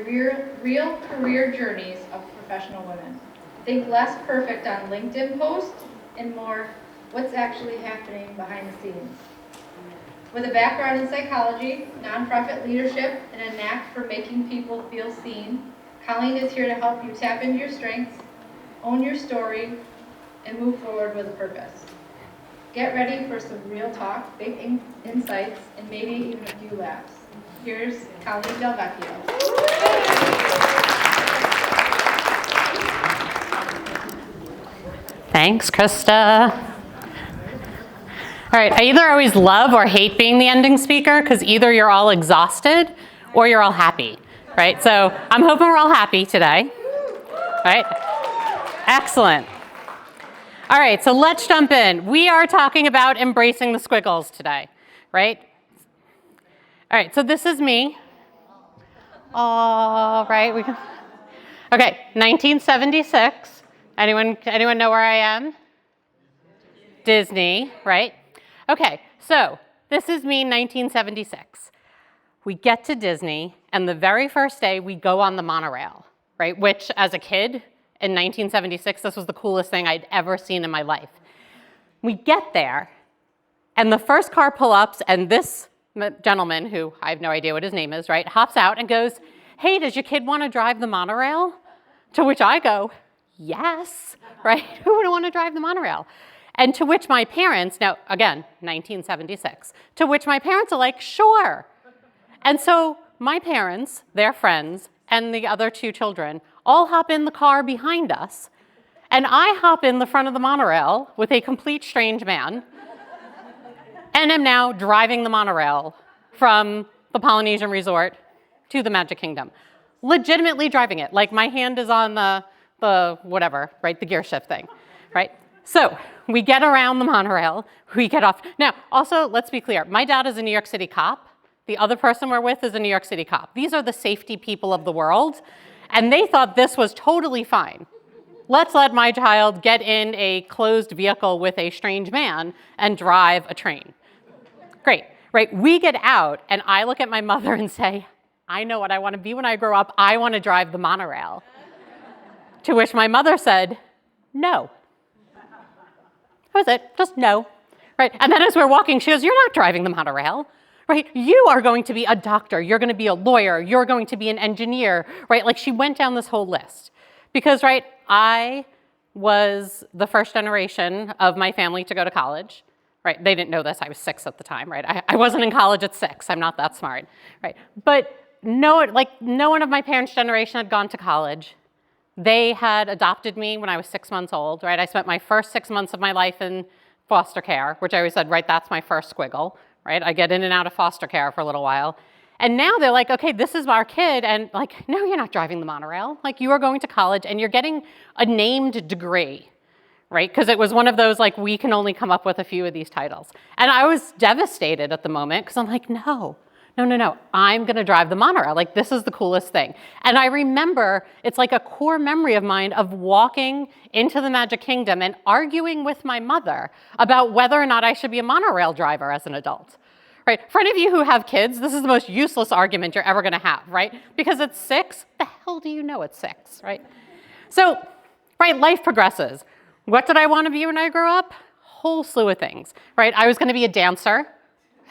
real career journeys of professional women. Think less perfect on LinkedIn posts and more what's actually happening behind the scenes. With a background in psychology, nonprofit leadership, and a knack for making people feel seen, Colleen is here to help you tap into your strengths, own your story, and move forward with a purpose. Get ready for some real talk, big insights, and maybe even a few laughs. Here's Colleen Del Vecchio. Thanks, Krista. All right, I either always love or hate being the ending speaker because either you're all exhausted or you're all happy, right? So I'm hoping we're all happy today, right? Excellent. All right, so let's jump in. We are talking about embracing the squiggles today, right? All right, so this is me. All right. Okay, 1976. Anyone know where I am? Disney, right? Okay, so this is me, 1976. We get to Disney, and the very first day we go on the monorail, right? Which, as a kid in 1976, this was the coolest thing I'd ever seen in my life. We get there, and the first car pull-ups, and this gentleman, who I have no idea what his name is, right, hops out and goes, "Hey, does your kid want to drive the monorail?" To which I go, "Yes," right? Who would want to drive the monorail? And to which my parents, now again, 1976, to which my parents are like, "Sure." And so my parents, their friends, and the other two children all hop in the car behind us, and I hop in the front of the monorail with a complete strange man, and am now driving the monorail from the Polynesian Resort to the Magic Kingdom. Legitimately driving it, like my hand is on the whatever, right, the gear shift thing, right? So we get around the monorail, we get off. Now, also, let's be clear, my dad is a New York City cop. The other person we're with is a New York City cop. These are the safety people of the world, and they thought this was totally fine. Let's let my child get in a closed vehicle with a strange man and drive a train. Great, right? We get out, and I look at my mother and say, "I know what I want to be when I grow up. I want to drive the monorail." To which my mother said, "No." That was it, just no, right? And then as we're walking, she goes, "You're not driving the monorail, right? You are going to be a doctor. You're going to be a lawyer. You're going to be an engineer," right? Like she went down this whole list. Because, right, I was the first generation of my family to go to college. Right, they didn't know this, I was 6 at the time, right? I wasn't in college at 6, I'm not that smart, right? But no one of my parents' generation had gone to college. They had adopted me when I was 6 months old, right? I spent my first 6 months of my life in foster care, which I always said, right, that's my first squiggle, right? I get in and out of foster care for a little while. And now they're like, "Okay, this is our kid," and like, "No, you're not driving the monorail. Like, you are going to college and you're getting a named degree." Right? Because it was one of those, like, we can only come up with a few of these titles. And I was devastated at the moment because I'm like, no, I'm going to drive the monorail. Like, this is the coolest thing. And I remember, it's like a core memory of mine of walking into the Magic Kingdom and arguing with my mother about whether or not I should be a monorail driver as an adult. Right? For any of you who have kids, this is the most useless argument you're ever going to have, right? Because at 6, the hell do you know at 6, right? So, right, life progresses. What did I want to be when I grew up? Whole slew of things, right? I was going to be a dancer.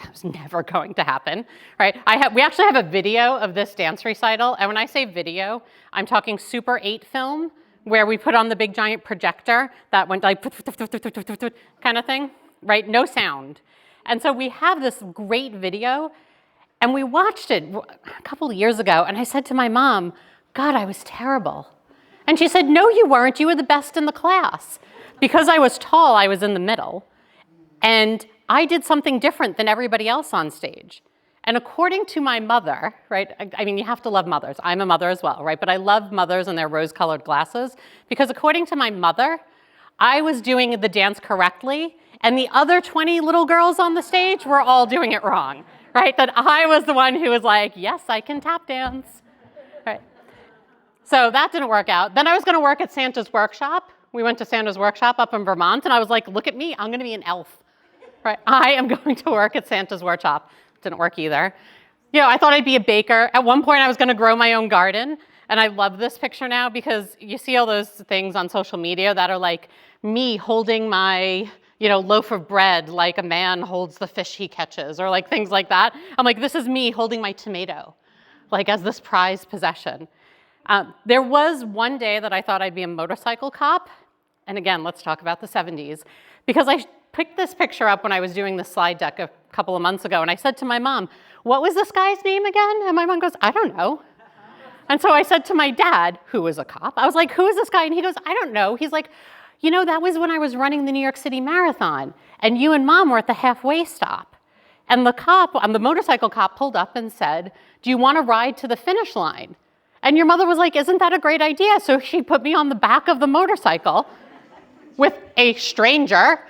That was never going to happen, right? We actually have a video of this dance recital, and when I say video, I'm talking Super 8 film, where we put on the big giant projector that went like kind of thing, right? No sound. And so we have this great video, and we watched it a couple of years ago, and I said to my mom, "God, I was terrible." And she said, "No, you weren't. You were the best in the class." Because I was tall, I was in the middle. And I did something different than everybody else on stage. And according to my mother, right, I mean, you have to love mothers. I'm a mother as well, right? But I love mothers and their rose-colored glasses. Because according to my mother, I was doing the dance correctly, and the other 20 little girls on the stage were all doing it wrong, right? That I was the one who was like, "Yes, I can tap dance," right? So that didn't work out. Then I was going to work at Santa's workshop. We went to Santa's workshop up in Vermont, and I was like, "Look at me, I'm going to be an elf." Right? I am going to work at Santa's workshop. Didn't work either. I thought I'd be a baker. At one point, I was going to grow my own garden. And I love this picture now because you see all those things on social media that are like me holding my, loaf of bread like a man holds the fish he catches, or like things like that. I'm like, this is me holding my tomato, like as this prized possession. There was one day that I thought I'd be a motorcycle cop. And again, let's talk about the 70s. Because I picked this picture up when I was doing the slide deck a couple of months ago. And I said to my mom, what was this guy's name again? And my mom goes, I don't know. And so I said to my dad, who was a cop, I was like, who is this guy? And he goes, I don't know. He's like, that was when I was running the New York City Marathon. And you and Mom were at the halfway stop. And the motorcycle cop pulled up and said, do you want to ride to the finish line? And your mother was like, isn't that a great idea? So she put me on the back of the motorcycle with a stranger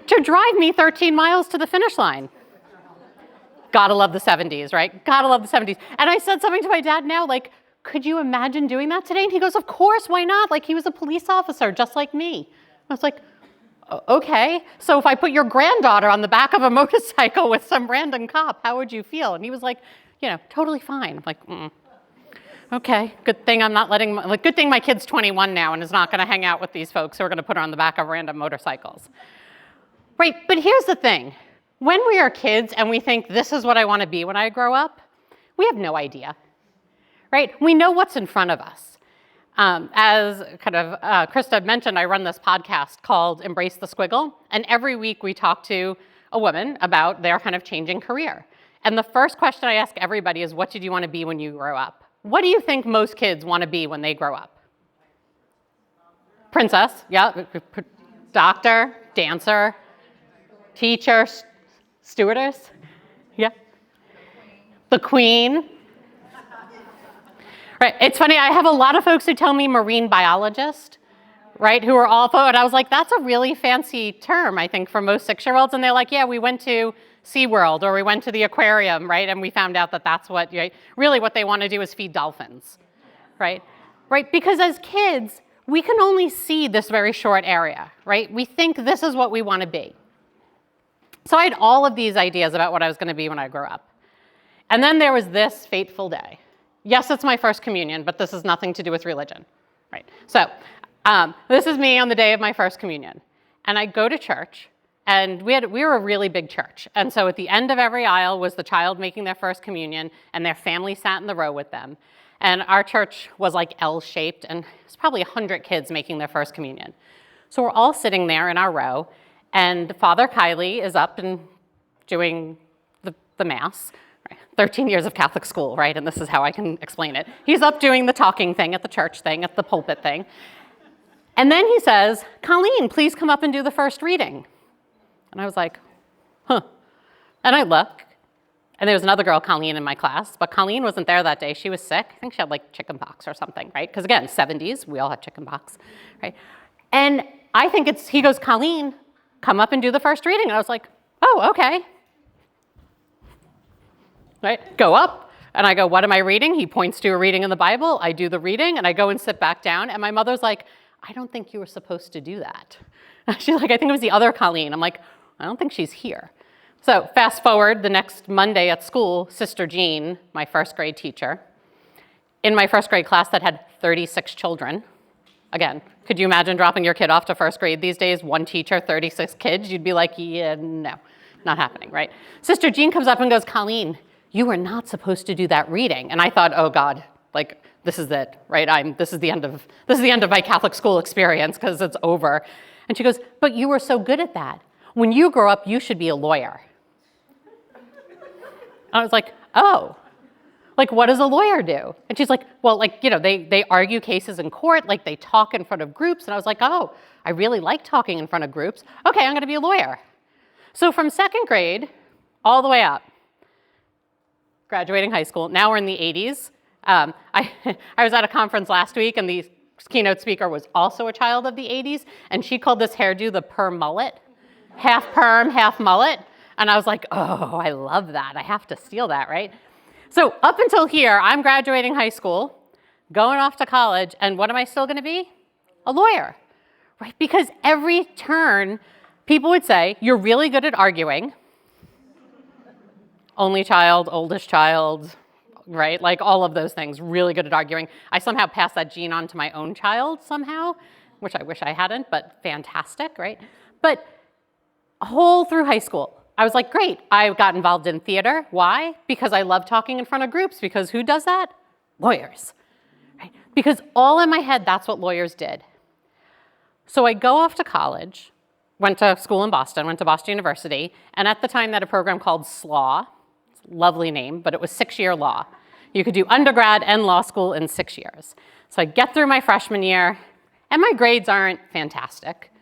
to drive me 13 miles to the finish line. Gotta love the 70s, right? Gotta love the 70s. And I said something to my dad now, like, could you imagine doing that today? And he goes, of course, why not? Like, he was a police officer, just like me. I was like, okay. So if I put your granddaughter on the back of a motorcycle with some random cop, how would you feel? And he was like, totally fine. I'm like, okay, good thing I'm not good thing my kid's 21 now and is not gonna hang out with these folks who are gonna put her on the back of random motorcycles. Right, but here's the thing. When we are kids and we think this is what I wanna be when I grow up, we have no idea. Right? We know what's in front of us. As Krista mentioned, I run this podcast called Embrace the Squiggle, and every week we talk to a woman about their kind of changing career. And the first question I ask everybody is, what did you want to be when you grow up? What do you think most kids want to be when they grow up? Princess, yeah. Doctor, dancer, teacher, stewardess, yeah. The queen. Right, it's funny, I have a lot of folks who tell me marine biologist, right, who are all, and I was like, that's a really fancy term, I think, for most 6-year-olds, and they're like, yeah, we went to SeaWorld, or we went to the aquarium, right, and we found out that that's what, really what they want to do is feed dolphins, right? Right, because as kids, we can only see this very short area, right? We think this is what we want to be. So I had all of these ideas about what I was going to be when I grew up. And then there was this fateful day. Yes, it's my first communion, but this has nothing to do with religion, right? So this is me on the day of my first communion. And I go to church, and we were a really big church. And so at the end of every aisle was the child making their first communion, and their family sat in the row with them. And our church was like L-shaped, and it's probably 100 kids making their first communion. So we're all sitting there in our row, and Father Kiley is up and doing the Mass. 13 years of Catholic school, right? And this is how I can explain it. He's up doing the talking thing at the church thing, at the pulpit thing. And then he says, Colleen, please come up and do the first reading. And I was like, huh. And I look, and there was another girl, Colleen, in my class, but Colleen wasn't there that day. She was sick. I think she had like chicken pox or something, right? Because again, 70s, we all had chicken pox, right? And I think he goes, Colleen, come up and do the first reading. And I was like, oh, okay. Right? Go up, and I go, what am I reading? He points to a reading in the Bible. I do the reading, and I go and sit back down, and my mother's like, I don't think you were supposed to do that. She's like, I think it was the other Colleen. I'm like, I don't think she's here. So fast forward the next Monday at school, Sister Jean, my first grade teacher, in my first grade class that had 36 children. Again, could you imagine dropping your kid off to first grade these days? One teacher, 36 kids. You'd be like, yeah, no, not happening, right? Sister Jean comes up and goes, Colleen, you were not supposed to do that reading. And I thought, oh God, like this is it, right? This is the end of my Catholic school experience because it's over. And she goes, but you were so good at that. When you grow up, you should be a lawyer. I was like, oh, like what does a lawyer do? And she's like, well, like, they argue cases in court, like they talk in front of groups. And I was like, oh, I really like talking in front of groups. Okay, I'm gonna be a lawyer. So from second grade all the way up, graduating high school. Now we're in the 80s. I was at a conference last week, and the keynote speaker was also a child of the 80s, and she called this hairdo the perm mullet, half perm, half mullet. And I was like, oh, I love that. I have to steal that, right? So up until here, I'm graduating high school, going off to college, and what am I still going to be? A lawyer, right? Because every turn, people would say, you're really good at arguing, only child, oldest child, right? Like all of those things, really good at arguing. I somehow passed that gene on to my own child somehow, which I wish I hadn't, but fantastic, right? But whole through high school, I was like, great. I got involved in theater. Why? Because I love talking in front of groups. Because who does that? Lawyers, right? Because all in my head, that's what lawyers did. So I go off to college, went to school in Boston, went to Boston University, and at the time they had a program called SLAW. Lovely name, but it was 6-year law. You could do undergrad and law school in 6 years. So I get through my freshman year, and my grades aren't fantastic.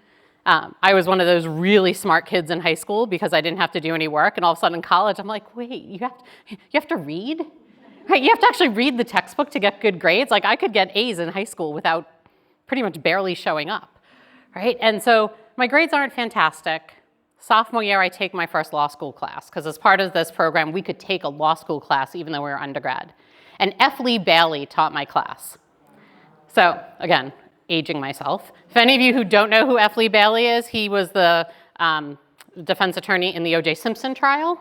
I was one of those really smart kids in high school because I didn't have to do any work, and all of a sudden in college, I'm like, wait, you have to read? Right? You have to actually read the textbook to get good grades? Like, I could get A's in high school without pretty much barely showing up, right? And so my grades aren't fantastic. Sophomore year, I take my first law school class, because as part of this program, we could take a law school class even though we were undergrad. And F. Lee Bailey taught my class. So again, aging myself. For any of you who don't know who F. Lee Bailey is, he was the defense attorney in the O.J. Simpson trial.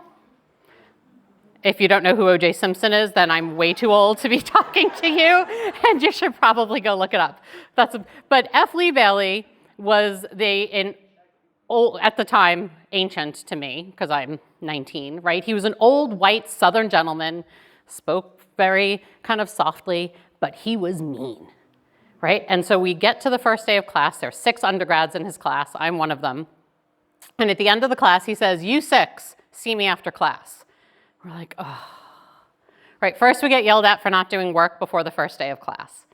If you don't know who O.J. Simpson is, then I'm way too old to be talking to you, and you should probably go look it up. But F. Lee Bailey was at the time, ancient to me, because I'm 19, right? He was an old, white, Southern gentleman, spoke very kind of softly, but he was mean, right? And so we get to the first day of class. There are 6 undergrads in his class. I'm one of them. And at the end of the class, he says, "You 6, see me after class." We're like, oh. Right, first we get yelled at for not doing work before the first day of class.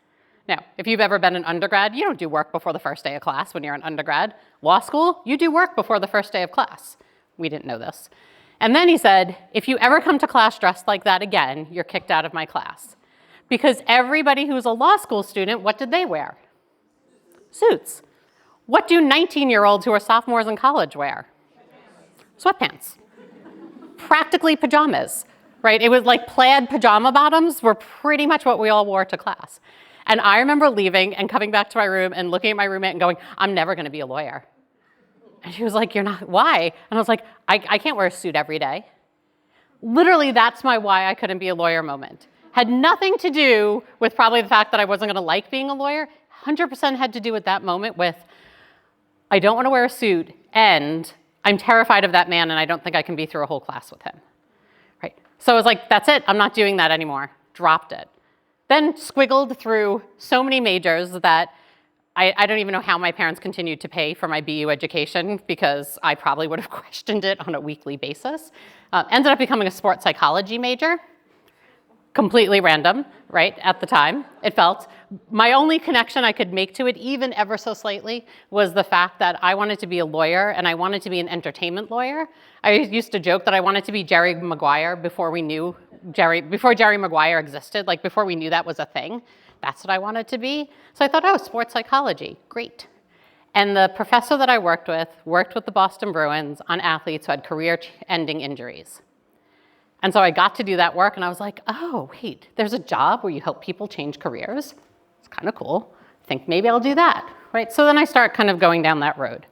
Now, if you've ever been an undergrad, you don't do work before the first day of class when you're an undergrad. Law school, you do work before the first day of class. We didn't know this. And then he said, if you ever come to class dressed like that again, you're kicked out of my class. Because everybody who's a law school student, what did they wear? Suits. What do 19-year-olds who are sophomores in college wear? Sweatpants. Practically pajamas, right? It was like plaid pajama bottoms were pretty much what we all wore to class. And I remember leaving and coming back to my room and looking at my roommate and going, I'm never going to be a lawyer. And she was like, you're not, why? And I was like, I can't wear a suit every day. Literally, that's my why I couldn't be a lawyer moment. Had nothing to do with probably the fact that I wasn't going to like being a lawyer. 100% had to do with that moment with, I don't want to wear a suit, and I'm terrified of that man, and I don't think I can be through a whole class with him. Right? So I was like, that's it. I'm not doing that anymore. Dropped it. Then squiggled through so many majors that I don't even know how my parents continued to pay for my BU education, because I probably would have questioned it on a weekly basis. Ended up becoming a sports psychology major. Completely random, right, at the time, it felt. My only connection I could make to it, even ever so slightly, was the fact that I wanted to be a lawyer, and I wanted to be an entertainment lawyer. I used to joke that I wanted to be Jerry Maguire before Jerry Maguire existed, like before we knew that was a thing. That's what I wanted to be. So I thought, oh, sports psychology, great. And the professor that I worked with the Boston Bruins on athletes who had career-ending injuries. And so I got to do that work, and I was like, oh, wait, there's a job where you help people change careers? It's kind of cool. I think maybe I'll do that, right? So then I start kind of going down that road.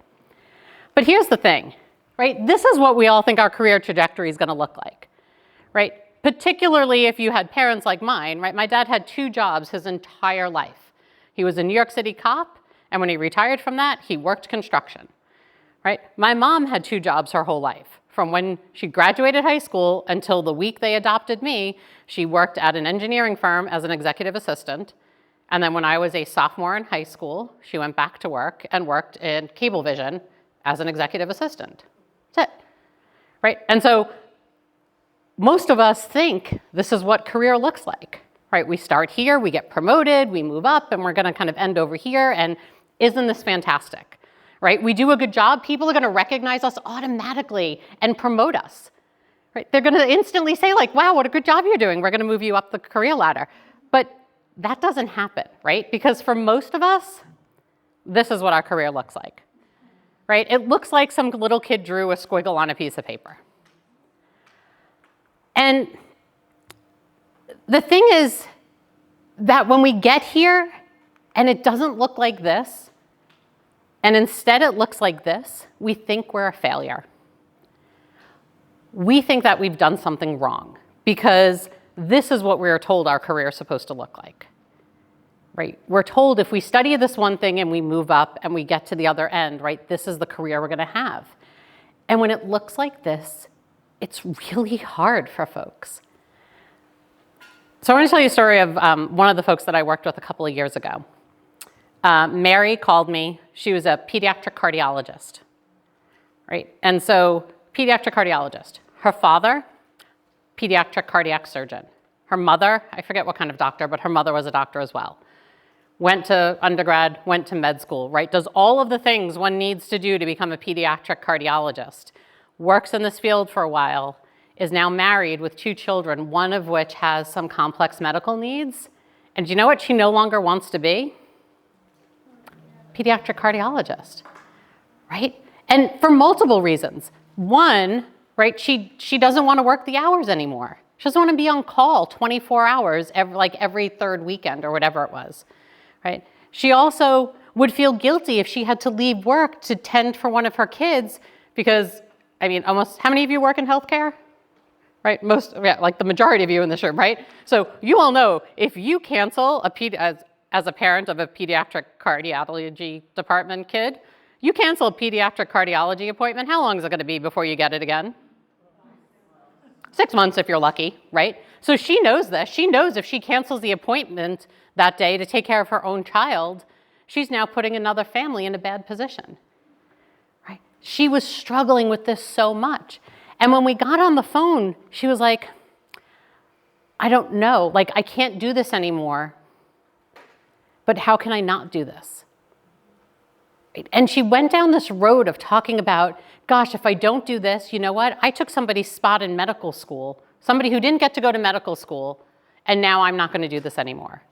But here's the thing, right? This is what we all think our career trajectory is going to look like, right? Particularly if you had parents like mine, right? My dad had 2 jobs his entire life. He was a New York City cop, and when he retired from that, he worked construction, right? My mom had 2 jobs her whole life. From when she graduated high school until the week they adopted me, she worked at an engineering firm as an executive assistant. And then when I was a sophomore in high school, she went back to work and worked in Cablevision as an executive assistant. That's it, right? And so most of us think this is what career looks like, right? We start here, we get promoted, we move up, and we're going to kind of end over here. And isn't this fantastic? Right? We do a good job, people are going to recognize us automatically and promote us. Right? They're going to instantly say, like, wow, what a good job you're doing. We're going to move you up the career ladder. But that doesn't happen, right? Because for most of us, this is what our career looks like. Right? It looks like some little kid drew a squiggle on a piece of paper. And the thing is that when we get here and it doesn't look like this, and instead it looks like this, we think we're a failure. we think that we've done something wrong because this is what we are told our career is supposed to look like, right? We're told if we study this one thing and we move up and we get to the other end, right, this is the career we're going to have. And when it looks like this, it's really hard for folks. So I want to tell you a story of one of the folks that I worked with a couple of years ago. Mary called me. She was a pediatric cardiologist, right? And so pediatric cardiologist. Her father, pediatric cardiac surgeon. Her mother, I forget what kind of doctor, but her mother was a doctor as well. Went to undergrad, went to med school, right? Does all of the things one needs to do to become a pediatric cardiologist. Works in this field for a while, is now married with 2 children, one of which has some complex medical needs. And do you know what she no longer wants to be? Pediatric cardiologist, right? And for multiple reasons. One, right, she doesn't want to work the hours anymore. She doesn't want to be on call 24 hours, every third weekend or whatever it was, right? She also would feel guilty if she had to leave work to tend for one of her kids because, I mean, almost, how many of you work in healthcare? Right, most, yeah, like the majority of you in this room, right? So you all know if you cancel as a parent of a pediatric cardiology department kid, you cancel a pediatric cardiology appointment, how long is it going to be before you get it again? 6 months if you're lucky, right? So she knows this. She knows if she cancels the appointment that day to take care of her own child, she's now putting another family in a bad position, right? She was struggling with this so much. And when we got on the phone, she was like, I don't know, like I can't do this anymore, but how can I not do this? Right? And she went down this road of talking about, gosh, if I don't do this, you know what? I took somebody's spot in medical school, somebody who didn't get to go to medical school, and now I'm not going to do this anymore,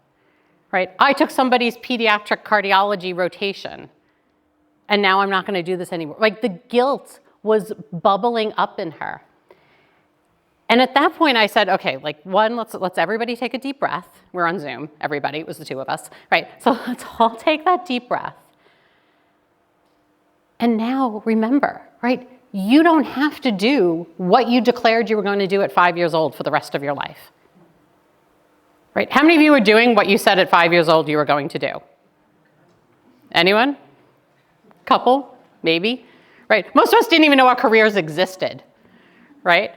right? I took somebody's pediatric cardiology rotation, and now I'm not going to do this anymore. Like the guilt was bubbling up in her. And at that point I said, okay, like one, let's everybody take a deep breath. We're on Zoom, everybody, it was the 2 of us, right? So let's all take that deep breath. And now remember, right? You don't have to do what you declared you were going to do at 5 years old for the rest of your life, right? How many of you are doing what you said at 5 years old you were going to do? Anyone? Couple? Maybe? Right? Most of us didn't even know our careers existed, right?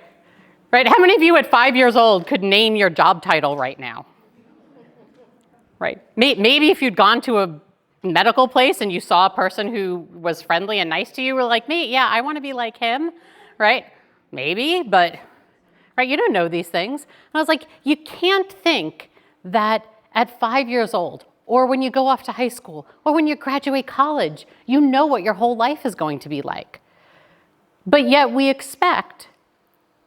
Right? How many of you at 5 years old could name your job title right now? Right? Maybe if you'd gone to a medical place and you saw a person who was friendly and nice to you, were like, me, yeah, I want to be like him, right? Maybe, but, right, you don't know these things. And I was like, you can't think that at 5 years old, or when you go off to high school, or when you graduate college, you know what your whole life is going to be like. But yet we expect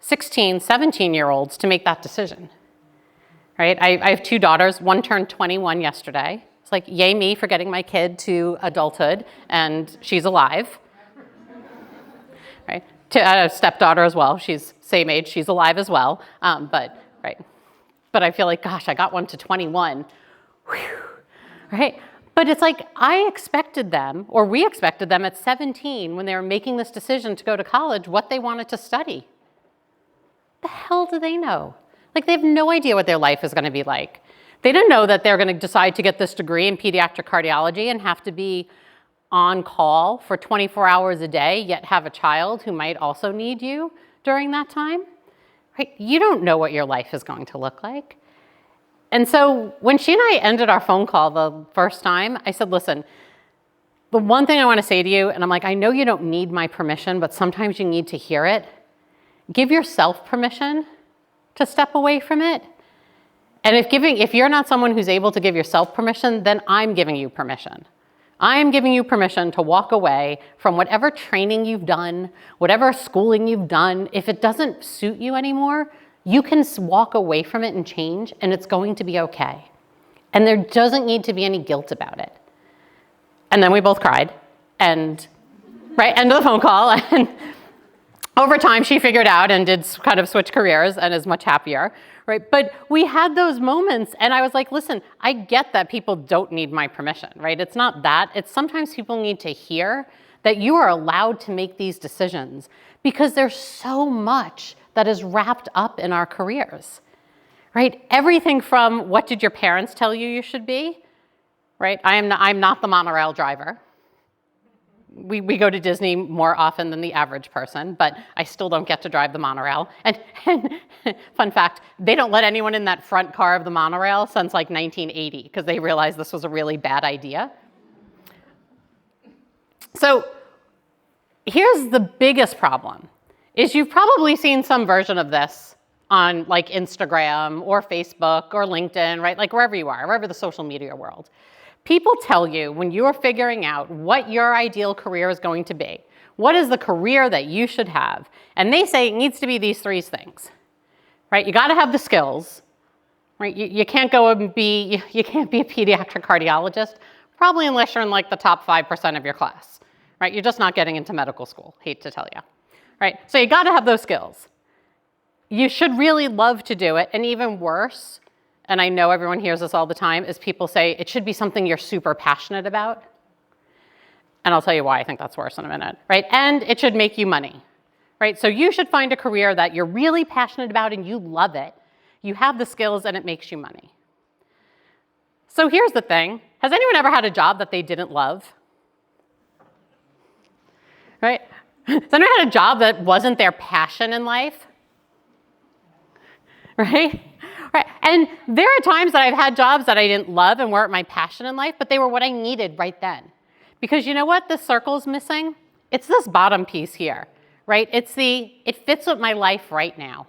16, 17-year-olds to make that decision, right? I have 2 daughters. One turned 21 yesterday. It's like, yay me for getting my kid to adulthood, and she's alive, right? A stepdaughter as well. She's same age. She's alive as well. But I feel like, gosh, I got one to 21. Whew. Right? But it's like I expected them, or we expected them at 17 when they were making this decision to go to college, what they wanted to study. The hell do they know? Like they have no idea what their life is going to be like. They don't know that they're going to decide to get this degree in pediatric cardiology and have to be on call for 24 hours a day, yet have a child who might also need you during that time. Right? You don't know what your life is going to look like. And so when she and I ended our phone call the first time, I said, listen, the one thing I want to say to you, and I'm like, I know you don't need my permission, but sometimes you need to hear it. Give yourself permission to step away from it. And if you're not someone who's able to give yourself permission, then I'm giving you permission. I'm giving you permission to walk away from whatever training you've done, whatever schooling you've done. If it doesn't suit you anymore, you can walk away from it and change, and it's going to be okay. And there doesn't need to be any guilt about it. And then we both cried, and right, end of the phone call. And over time, she figured out and did kind of switch careers and is much happier, right? But we had those moments, and I was like, listen, I get that people don't need my permission, right? It's not that. It's sometimes people need to hear that you are allowed to make these decisions because there's so much that is wrapped up in our careers, right? Everything from what did your parents tell you should be, right? I'm not the monorail driver. We go to Disney more often than the average person, but I still don't get to drive the monorail. And fun fact, they don't let anyone in that front car of the monorail since like 1980 because they realized this was a really bad idea. So here's the biggest problem, is you've probably seen some version of this on like Instagram or Facebook or LinkedIn, right? Like wherever you are, wherever the social media world. People tell you when you are figuring out what your ideal career is going to be, what is the career that you should have? And they say it needs to be these three things, right? You got to have the skills, right? You can't go and you can't be a pediatric cardiologist, probably unless you're in like the top 5% of your class, right? You're just not getting into medical school, hate to tell you, right? So you got to have those skills. You should really love to do it, and even worse, and I know everyone hears this all the time, is people say it should be something you're super passionate about. And I'll tell you why I think that's worse in a minute, right? And it should make you money, right? So you should find a career that you're really passionate about and you love it. You have the skills and it makes you money. So here's the thing. Has anyone ever had a job that they didn't love? Right? Has anyone had a job that wasn't their passion in life? Right? Right. And there are times that I've had jobs that I didn't love and weren't my passion in life, but they were what I needed right then. Because you know what this circle's missing? It's this bottom piece here, right? It fits with my life right now.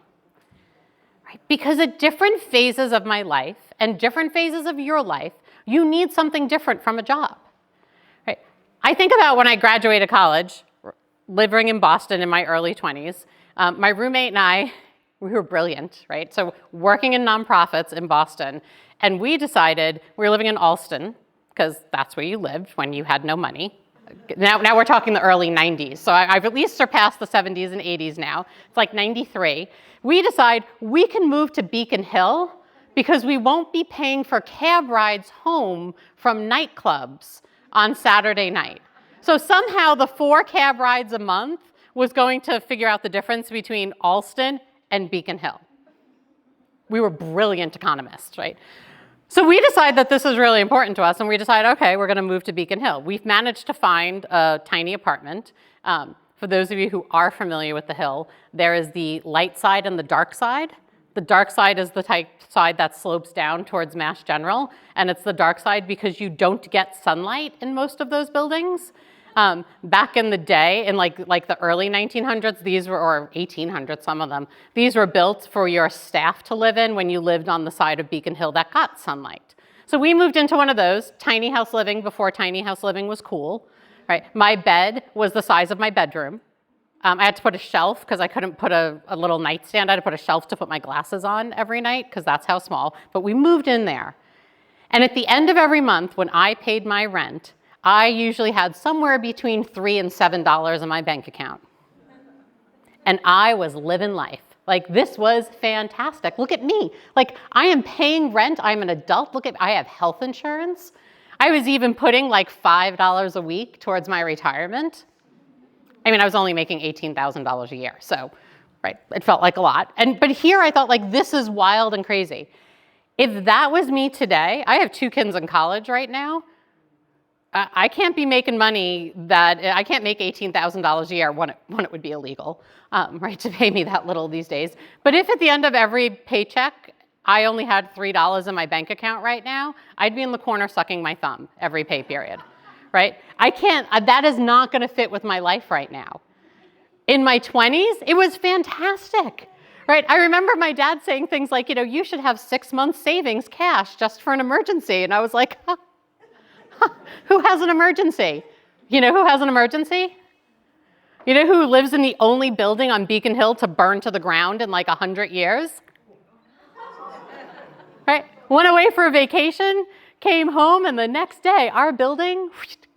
Right? Because at different phases of my life and different phases of your life, you need something different from a job. Right? I think about when I graduated college, living in Boston in my early 20s, my roommate and I, we were brilliant, right? So working in nonprofits in Boston, and we decided we were living in Allston, because that's where you lived when you had no money. Now we're talking the early 90s, so I've at least surpassed the 70s and 80s now. It's like 93. We decide we can move to Beacon Hill because we won't be paying for cab rides home from nightclubs on Saturday night. So somehow the 4 cab rides a month was going to figure out the difference between Allston and Beacon Hill. We were brilliant economists, right? So we decide that this is really important to us, and we decide, okay, we're going to move to Beacon Hill. We've managed to find a tiny apartment. For those of you who are familiar with the Hill, there is the light side and the dark side. The dark side is the type side that slopes down towards Mass General, and it's the dark side because you don't get sunlight in most of those buildings. Back in the day, in like the early 1900s, these were, or 1800s, some of them, these were built for your staff to live in when you lived on the side of Beacon Hill that got sunlight. So we moved into one of those, tiny house living before tiny house living was cool, right? My bed was the size of my bedroom. I had to put a shelf because I couldn't put a little nightstand. I had to put a shelf to put my glasses on every night because that's how small. But we moved in there. And at the end of every month, when I paid my rent, I usually had somewhere between $3 and $7 in my bank account. And I was living life. Like, this was fantastic. Look at me. Like, I am paying rent. I'm an adult. Look at, I have health insurance. I was even putting like $5 a week towards my retirement. I mean, I was only making $18,000 a year. So, right, it felt like a lot. But here I thought, like, this is wild and crazy. If that was me today, I have 2 kids in college right now. I can't be making money I can't make $18,000 a year. One, it would be illegal, right, to pay me that little these days. But if at the end of every paycheck, I only had $3 in my bank account right now, I'd be in the corner sucking my thumb every pay period, right? I can't, that is not gonna fit with my life right now. In my 20s, it was fantastic, right? I remember my dad saying things like, you should have 6 months savings cash just for an emergency. And I was like, huh. Who has an emergency? You know who has an emergency? You know who lives in the only building on Beacon Hill to burn to the ground in like 100 years? Right? Went away for a vacation, came home, and the next day, our building,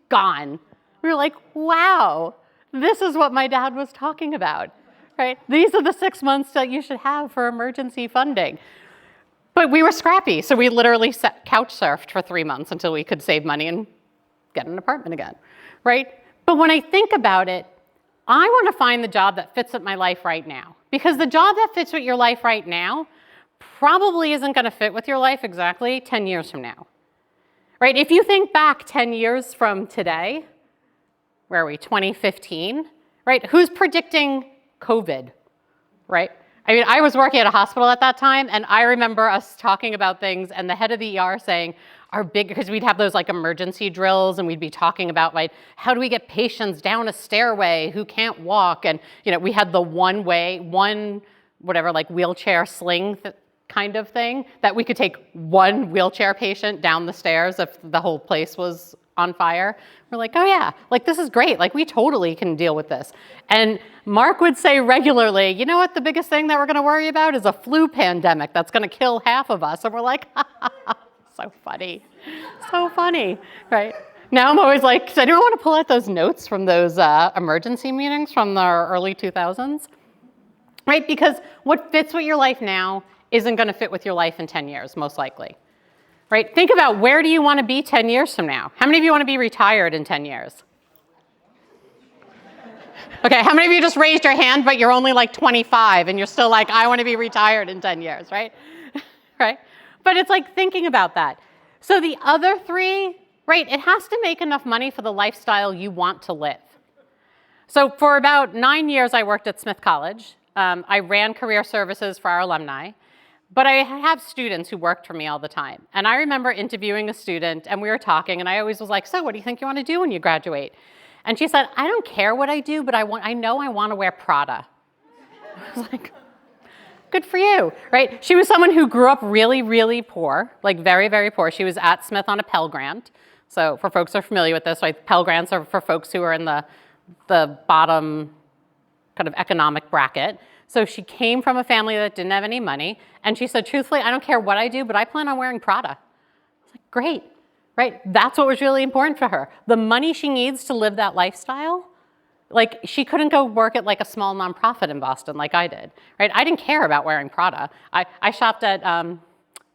gone. We were like, wow, this is what my dad was talking about, right? These are the 6 months that you should have for emergency funding. But we were scrappy, so we literally couch surfed for 3 months until we could save money and get an apartment again, right? But when I think about it, I want to find the job that fits with my life right now. Because the job that fits with your life right now probably isn't going to fit with your life exactly 10 years from now. Right? If you think back 10 years from today, where are we, 2015, right? Who's predicting COVID, right? I mean, I was working at a hospital at that time, and I remember us talking about things, and the head of the ER saying, because we'd have those like emergency drills, and we'd be talking about like, how do we get patients down a stairway who can't walk? And we had the wheelchair sling kind of thing that we could take one wheelchair patient down the stairs if the whole place was on fire. We're like, oh yeah, like this is great. Like we totally can deal with this. And Mark would say regularly, you know what, the biggest thing that we're going to worry about is a flu pandemic that's going to kill half of us. And we're like, so funny, right? Now I'm always like, does anyone want to pull out those notes from those emergency meetings from the early 2000s? Right, because what fits with your life now isn't going to fit with your life in 10 years, most likely. Right? Think about, where do you want to be 10 years from now? How many of you want to be retired in 10 years? Okay, how many of you just raised your hand, but you're only like 25 and you're still like, I want to be retired in 10 years, right? Right? But it's like thinking about that. So the other three, right, it has to make enough money for the lifestyle you want to live. So for about 9 years, I worked at Smith College. I ran career services for our alumni. But I have students who worked for me all the time. And I remember interviewing a student, and we were talking, and I always was like, so what do you think you want to do when you graduate? And she said, I don't care what I do, but I know I want to wear Prada. I was like, good for you, right? She was someone who grew up really, really poor, like very, very poor. She was at Smith on a Pell Grant. So for folks who are familiar with this, right, Pell Grants are for folks who are in the bottom kind of economic bracket. So she came from a family that didn't have any money, and she said, truthfully, I don't care what I do, but I plan on wearing Prada. I was like, great, right? That's what was really important for her. The money she needs to live that lifestyle, like she couldn't go work at like a small nonprofit in Boston like I did, right? I didn't care about wearing Prada. I shopped at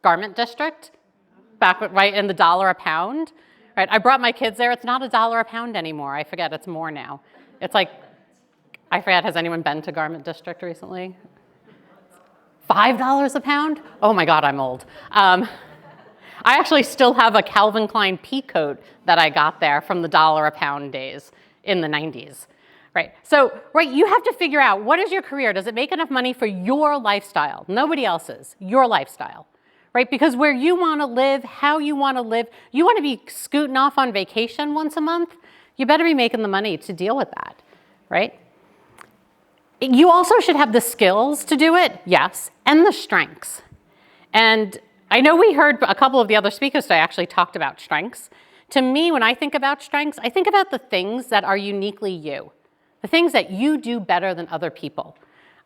Garment District, back right in the $1 a pound, right? I brought my kids there. It's not $1 a pound anymore. I forget, it's more now. It's like, I forget, has anyone been to Garment District recently? $5 a pound? Oh my God, I'm old. I actually still have a Calvin Klein pea coat that I got there from the $1 a pound days in the 90s, right? So, right, you have to figure out, what is your career? Does it make enough money for your lifestyle? Nobody else's, your lifestyle, right? Because where you want to live, how you want to live, you want to be scooting off on vacation once a month, you better be making the money to deal with that, right? You also should have the skills to do it, yes, and the strengths. And I know we heard a couple of the other speakers today actually talked about strengths. To me, when I think about strengths, I think about the things that are uniquely you, the things that you do better than other people.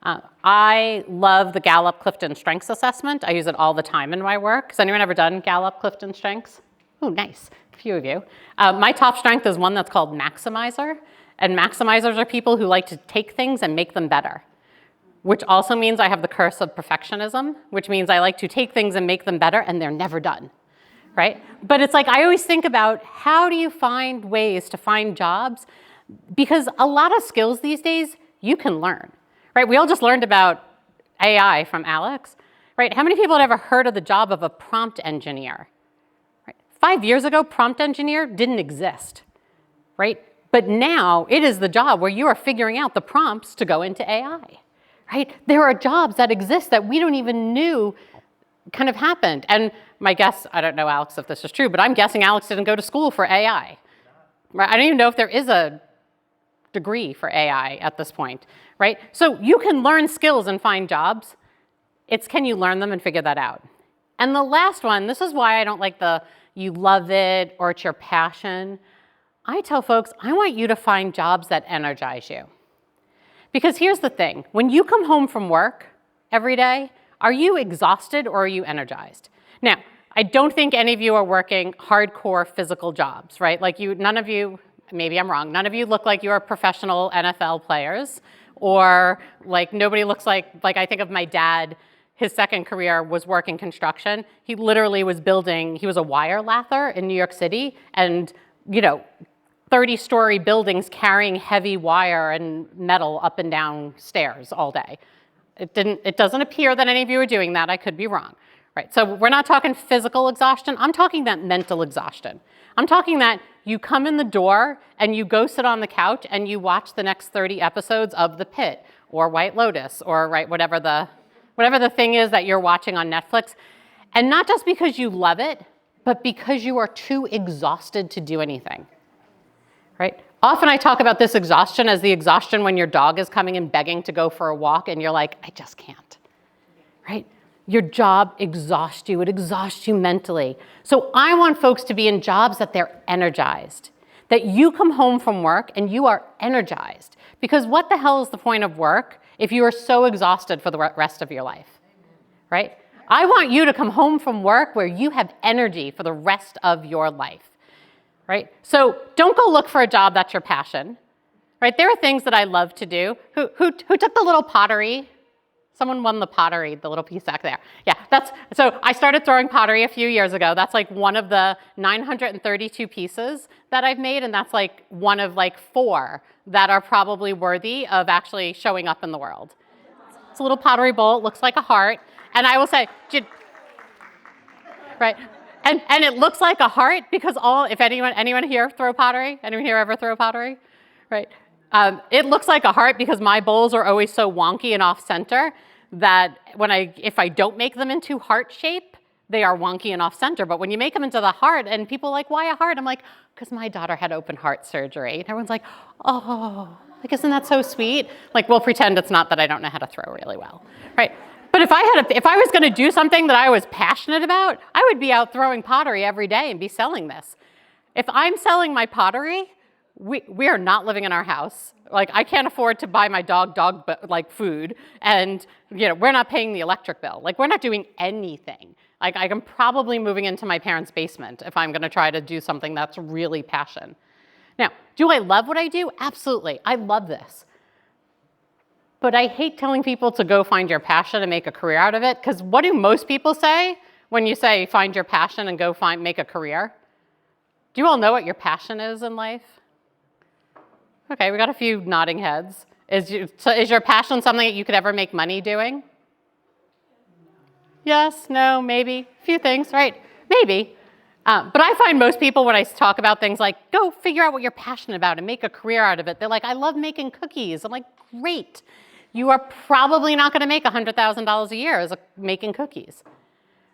I love the Gallup-Clifton Strengths Assessment. I use it all the time in my work. Has anyone ever done Gallup-Clifton Strengths? Oh, nice, a few of you. My top strength is one that's called Maximizer. And maximizers are people who like to take things and make them better, which also means I have the curse of perfectionism, which means I like to take things and make them better, and they're never done, right? But it's like, I always think about, how do you find ways to find jobs? Because a lot of skills these days, you can learn, right? We all just learned about AI from Alex, right? How many people had ever heard of the job of a prompt engineer? Right? 5 years ago, prompt engineer didn't exist, right? But now it is the job where you are figuring out the prompts to go into AI, right? There are jobs that exist that we don't even knew kind of happened. And my guess, I don't know, Alex, if this is true, but I'm guessing Alex didn't go to school for AI. Right? I don't even know if there is a degree for AI at this point, right? So you can learn skills and find jobs. It's, can you learn them and figure that out? And the last one, this is why I don't like the you love it or it's your passion. I tell folks, I want you to find jobs that energize you. Because here's the thing, when you come home from work every day, are you exhausted or are you energized? Now, I don't think any of you are working hardcore physical jobs, right? Like none of you, maybe I'm wrong, none of you look like you are professional NFL players, or like nobody looks like I think of my dad, his second career was working construction. He literally was building, he was a wire lather in New York City, and 30 30-story buildings carrying heavy wire and metal up and down stairs all day. It doesn't appear that any of you are doing that. I could be wrong. Right, so we're not talking physical exhaustion. I'm talking that mental exhaustion. I'm talking that you come in the door and you go sit on the couch and you watch the next 30 episodes of The Pit or White Lotus or whatever the thing is that you're watching on Netflix. And not just because you love it, but because you are too exhausted to do anything. Right? Often I talk about this exhaustion as the exhaustion when your dog is coming and begging to go for a walk and you're like, I just can't. Right? Your job exhausts you. It exhausts you mentally. So I want folks to be in jobs that they're energized, that you come home from work and you are energized. Because what the hell is the point of work if you are so exhausted for the rest of your life, right? I want you to come home from work where you have energy for the rest of your life, right? So don't go look for a job that's your passion, right? There are things that I love to do. Who took the little pottery? Someone won the pottery, the little piece back there. Yeah, so I started throwing pottery a few years ago. That's like one of the 932 pieces that I've made, and that's like one of like 4 that are probably worthy of actually showing up in the world. It's a little pottery bowl, it looks like a heart, and I will say, right, and it looks like a heart because if anyone here throw pottery? Anyone here ever throw pottery? Right. It looks like a heart because my bowls are always so wonky and off-center that if I don't make them into heart shape, they are wonky and off-center. But when you make them into the heart, and people are like, why a heart? I'm like, because my daughter had open heart surgery. And everyone's like, oh, like, isn't that so sweet? Like, we'll pretend it's not that I don't know how to throw really well, right? But if I was going to do something that I was passionate about, I would be out throwing pottery every day and be selling this. If I'm selling my pottery, we are not living in our house. Like, I can't afford to buy my dog like food, and we're not paying the electric bill. Like, we're not doing anything. Like, I'm probably moving into my parents' basement if I'm going to try to do something that's really passion. Now, do I love what I do? Absolutely. I love this. But I hate telling people to go find your passion and make a career out of it, because what do most people say when you say find your passion and go make a career? Do you all know what your passion is in life? Okay, we got a few nodding heads. Is your passion something that you could ever make money doing? Yes, no, maybe, a few things, right? Maybe. But I find most people when I talk about things like, go figure out what you're passionate about and make a career out of it, they're like, I love making cookies. I'm like, great. You are probably not gonna make $100,000 a year making cookies,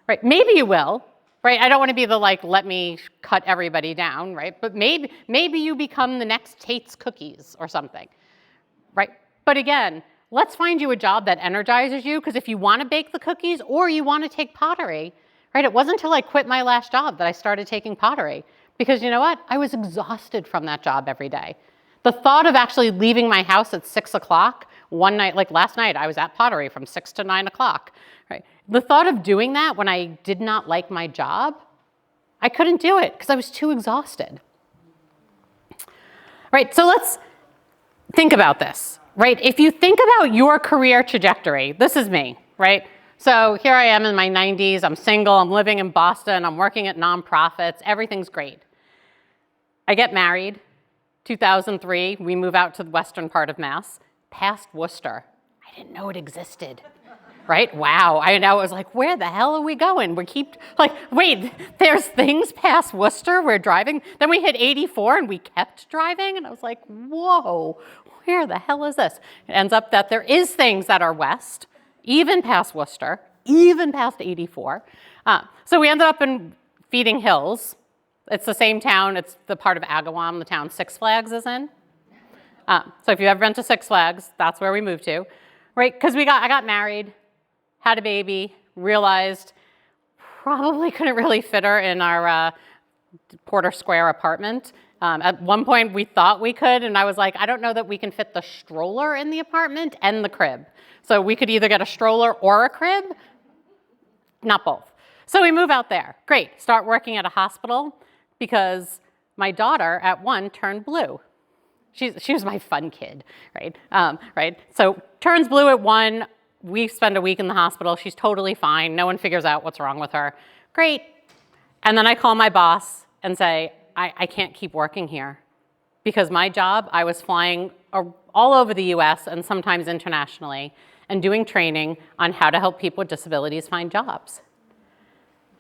right? Maybe you will. Right, I don't want to be the let me cut everybody down, right? But maybe you become the next Tate's Cookies or something, right? But again, let's find you a job that energizes you, because if you want to bake the cookies or you want to take pottery, right? It wasn't until I quit my last job that I started taking pottery, because you know what? I was exhausted from that job every day. The thought of actually leaving my house at 6 o'clock one night, like last night, I was at pottery from 6 to 9 o'clock, right? The thought of doing that when I did not like my job, I couldn't do it because I was too exhausted. Right, so let's think about this, right? If you think about your career trajectory, this is me, right? So here I am in my 90s, I'm single, I'm living in Boston, I'm working at nonprofits, everything's great. I get married, 2003, we move out to the western part of Mass, past Worcester. I didn't know it existed. Right? Wow. I know. It was like, where the hell are we going? We keep wait, there's things past Worcester we're driving. Then we hit 84 and we kept driving. And I was like, whoa, where the hell is this? It ends up that there is things that are west, even past Worcester, even past 84. So we ended up in Feeding Hills. It's the same town. It's the part of Agawam, the town Six Flags is in. So if you've ever been to Six Flags, that's where we moved to. Right? Because I got married, had a baby, realized probably couldn't really fit her in our Porter Square apartment. At one point, we thought we could, and I was like, I don't know that we can fit the stroller in the apartment and the crib. So we could either get a stroller or a crib, not both. So we move out there. Great, start working at a hospital because my daughter at 1 turned blue. She was my fun kid, right? Right. So turns blue at 1. We spend a week in the hospital. She's totally fine. No one figures out what's wrong with her. Great. And then I call my boss and say, I can't keep working here. because my job, I was flying all over the US and sometimes internationally and doing training on how to help people with disabilities find jobs.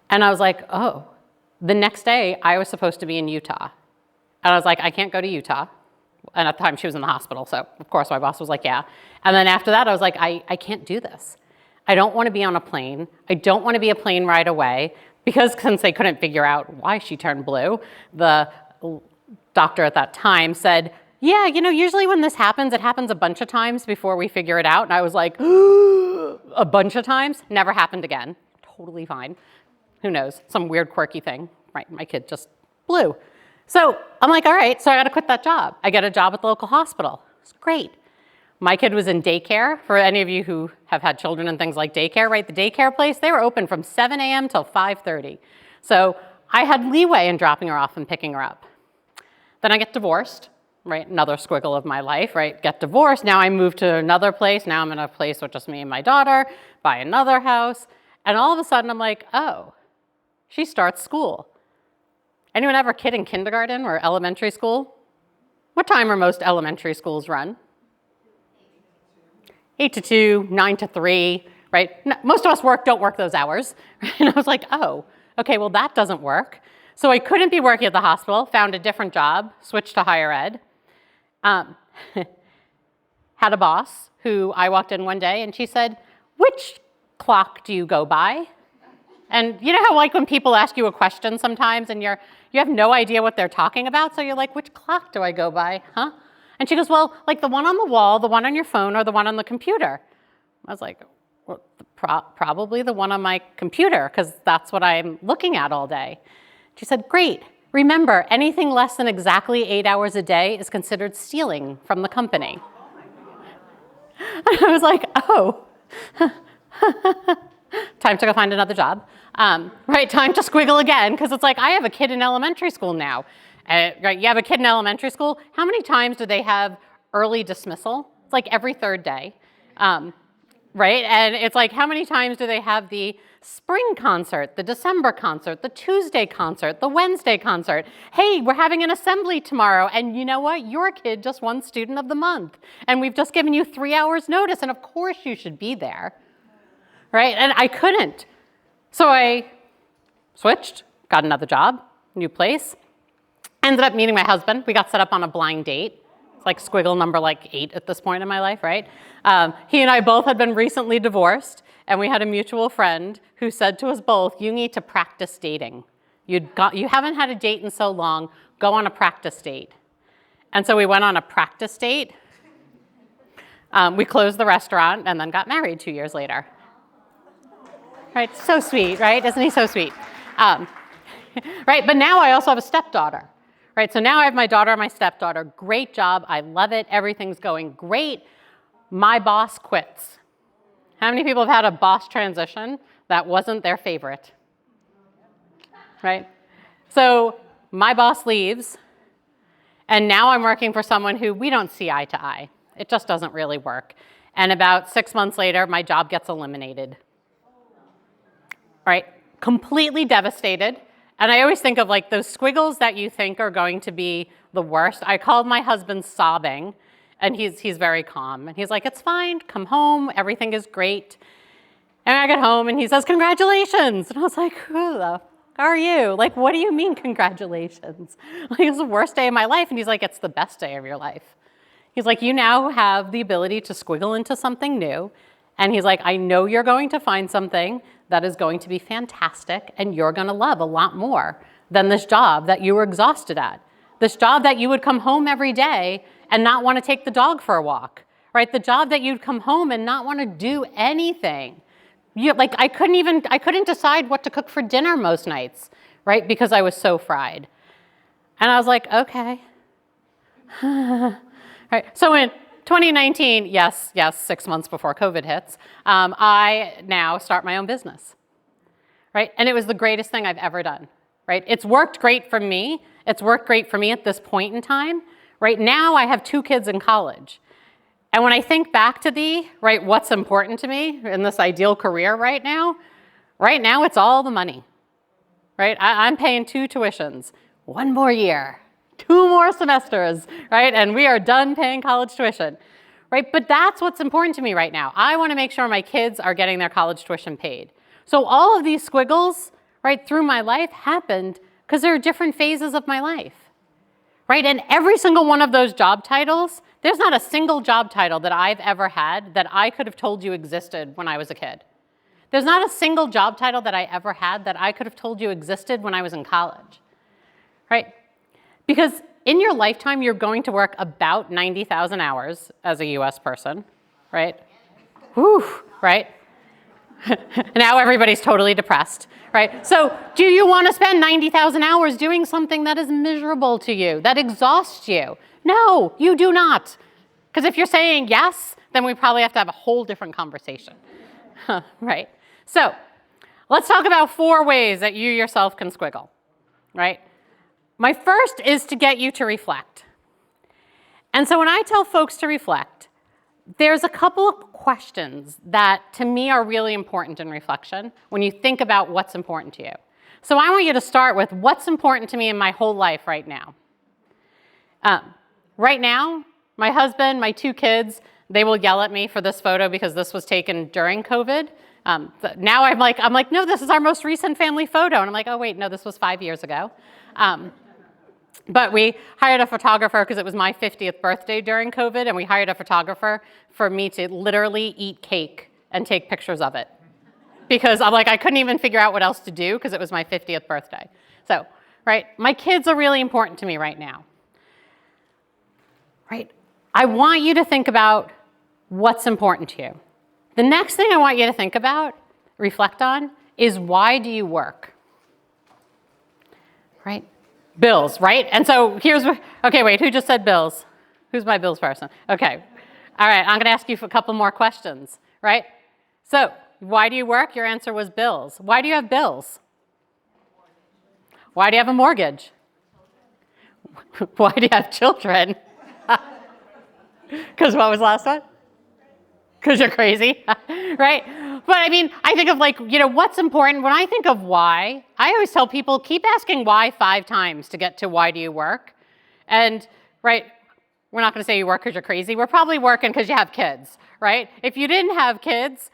And I was like, oh, the next day I was supposed to be in Utah. And I was like, I can't go to Utah. And at the time she was in the hospital, so of course my boss was like, yeah. And then after that I was like, I can't do this. I don't want to be on a plane. I don't want to be a plane ride away, because since they couldn't figure out why she turned blue, the doctor at that time said, yeah, usually when this happens, it happens a bunch of times before we figure it out. And I was like, a bunch of times? Never happened again. Totally fine. Who knows? Some weird quirky thing, right? My kid just blew. So I'm like, all right, so I got to quit that job. I get a job at the local hospital. It's great. My kid was in daycare. For any of you who have had children and things like daycare, right? The daycare place, they were open from 7 a.m. till 5:30. So I had leeway in dropping her off and picking her up. Then I get divorced, right? Another squiggle of my life, right? Get divorced. Now I move to another place. Now I'm in a place with just me and my daughter, buy another house. And all of a sudden I'm like, oh, she starts school. Anyone ever kid in kindergarten or elementary school? What time are most elementary schools run? 8 to 2, 9 to 3, right? Most of us don't work those hours. And I was like, oh, okay, well that doesn't work. So I couldn't be working at the hospital, found a different job, switched to higher ed. Had a boss who I walked in one day and she said, which clock do you go by? And you know how like when people ask you a question sometimes and you have no idea what they're talking about, so you're like, which clock do I go by, huh? And she goes, well, like the one on the wall, the one on your phone, or the one on the computer. I was like, well, probably the one on my computer, because that's what I'm looking at all day. She said, great. Remember, anything less than exactly 8 hours a day is considered stealing from the company. And I was like, oh, time to go find another job. Right, time to squiggle again, because it's like, I have a kid in elementary school now. Right, you have a kid in elementary school, how many times do they have early dismissal? It's like every third day, right? And it's like, how many times do they have the spring concert, the December concert, the Tuesday concert, the Wednesday concert? Hey, we're having an assembly tomorrow, and you know what? Your kid just won Student of the Month, and we've just given you 3 hours notice, and of course you should be there, right? And I couldn't. So I switched, got another job, new place, ended up meeting my husband. We got set up on a blind date. It's like squiggle number like 8 at this point in my life, right? He and I both had been recently divorced, and we had a mutual friend who said to us both, you need to practice dating. You haven't had a date in so long, go on a practice date. And so we went on a practice date. We closed the restaurant and then got married 2 years later. Right, so sweet, right? Isn't he so sweet? Right, but now I also have a stepdaughter. Right, so now I have my daughter and my stepdaughter. Great job, I love it, everything's going great. My boss quits. How many people have had a boss transition that wasn't their favorite? Right? So my boss leaves, and now I'm working for someone who we don't see eye to eye. It just doesn't really work. And about 6 months later, my job gets eliminated. Right? Completely devastated. And I always think of like those squiggles that you think are going to be the worst. I called my husband sobbing, and he's very calm. And he's like, it's fine, come home, everything is great. And I get home and he says, congratulations. And I was like, who the f are you? Like, what do you mean congratulations? Like, it's the worst day of my life. And he's like, it's the best day of your life. He's like, you now have the ability to squiggle into something new. And he's like, I know you're going to find something that is going to be fantastic and you're going to love a lot more than this job that you were exhausted at. This job that you would come home every day and not want to take the dog for a walk, right? The job that you'd come home and not want to do anything. I couldn't decide what to cook for dinner most nights, right? Because I was so fried. And I was like, okay. Right. So in 2019, yes, 6 months before COVID hits, I now start my own business, right? And it was the greatest thing I've ever done, right? It's worked great for me. It's worked great for me at this point in time. Right now, I have 2 kids in college. And when I think back to what's important to me in this ideal career right now it's all the money, right? I'm paying 2 tuitions. 1 more year, 2 more semesters, right? And we are done paying college tuition, right? But that's what's important to me right now. I want to make sure my kids are getting their college tuition paid. So all of these squiggles, right, through my life happened because there are different phases of my life, right? And every single one of those job titles, there's not a single job title that I've ever had that I could have told you existed when I was a kid. There's not a single job title that I ever had that I could have told you existed when I was in college, right? Because in your lifetime, you're going to work about 90,000 hours as a US person, right? Whew, right? Now everybody's totally depressed, right? So do you want to spend 90,000 hours doing something that is miserable to you, that exhausts you? No, you do not. Because if you're saying yes, then we probably have to have a whole different conversation, right? So let's talk about 4 ways that you yourself can squiggle, right? My first is to get you to reflect. And so when I tell folks to reflect, there's a couple of questions that to me are really important in reflection when you think about what's important to you. So I want you to start with what's important to me in my whole life right now. Right now, my husband, my 2 kids, they will yell at me for this photo because this was taken during COVID. Now I'm like, no, this is our most recent family photo. And I'm like, oh, wait, no, this was 5 years ago. But we hired a photographer because it was my 50th birthday during COVID, and we hired a photographer for me to literally eat cake and take pictures of it. Because I'm like, I couldn't even figure out what else to do because it was my 50th birthday. So, right, my kids are really important to me right now. Right, I want you to think about what's important to you. The next thing I want you to think about, reflect on, is why do you work? Right? Bills, right? And so here's, okay, wait, who just said bills? Who's my bills person? Okay. All right, I'm going to ask you for a couple more questions, right? So why do you work? Your answer was bills. Why do you have bills? Why do you have a mortgage? Why do you have children? Because what was the last one? Because you're crazy, right? But I mean, I think of like, what's important. When I think of why, I always tell people, keep asking why 5 times to get to why do you work. And, right, we're not going to say you work because you're crazy. We're probably working because you have kids, right? If you didn't have kids,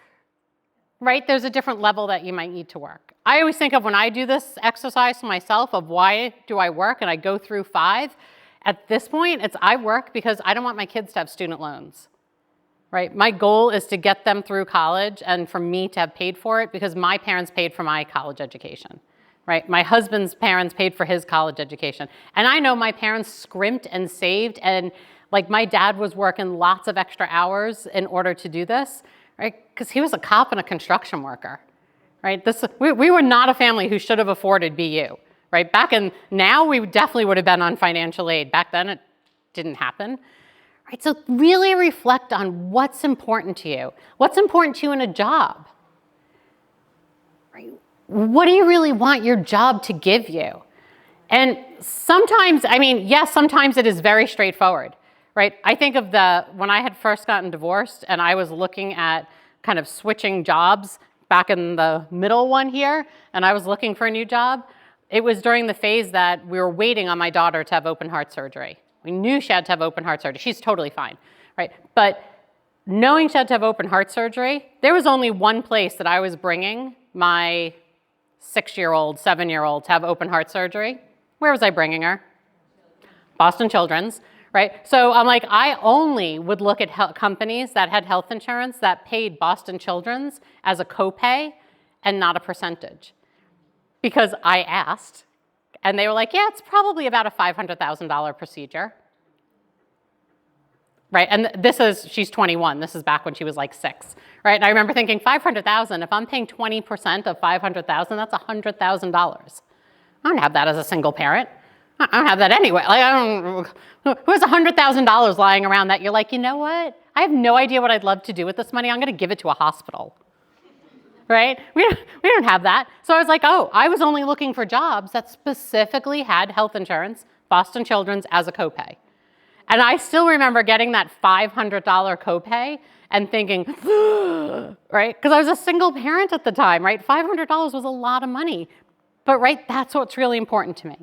right, there's a different level that you might need to work. I always think of when I do this exercise to myself of why do I work, and I go through 5, at this point, it's I work because I don't want my kids to have student loans. Right? My goal is to get them through college and for me to have paid for it because my parents paid for my college education, right? My husband's parents paid for his college education. And I know my parents scrimped and saved, and like my dad was working lots of extra hours in order to do this, right? Because he was a cop and a construction worker, right? We were not a family who should have afforded BU, right? Now we definitely would have been on financial aid. Back then it didn't happen. Right, so really reflect on what's important to you. What's important to you in a job? Right? What do you really want your job to give you? And sometimes, yes, sometimes it is very straightforward, right? I think of when I had first gotten divorced and I was looking at kind of switching jobs back in the middle one here, and I was looking for a new job. It was during the phase that we were waiting on my daughter to have open heart surgery. We knew she had to have open heart surgery. She's totally fine, right? But knowing she had to have open heart surgery, there was only one place that I was bringing my 6-year-old, 7-year-old to have open heart surgery. Where was I bringing her? Boston Children's, right? So I'm like, I only would look at companies that had health insurance that paid Boston Children's as a copay and not a percentage. Because I asked, and they were like, yeah, it's probably about a $500,000 procedure. Right, and she's 21. This is back when she was like 6, right? And I remember thinking, $500,000, if I'm paying 20% of $500,000, that's $100,000. I don't have that as a single parent. I don't have that anyway. Who has $100,000 lying around that you're like, you know what? I have no idea what I'd love to do with this money. I'm going to give it to a hospital. Right? We don't have that. So I was like, oh, I was only looking for jobs that specifically had health insurance, Boston Children's as a copay. And I still remember getting that $500 copay and thinking, right? Because I was a single parent at the time, right? $500 was a lot of money. But right, that's what's really important to me.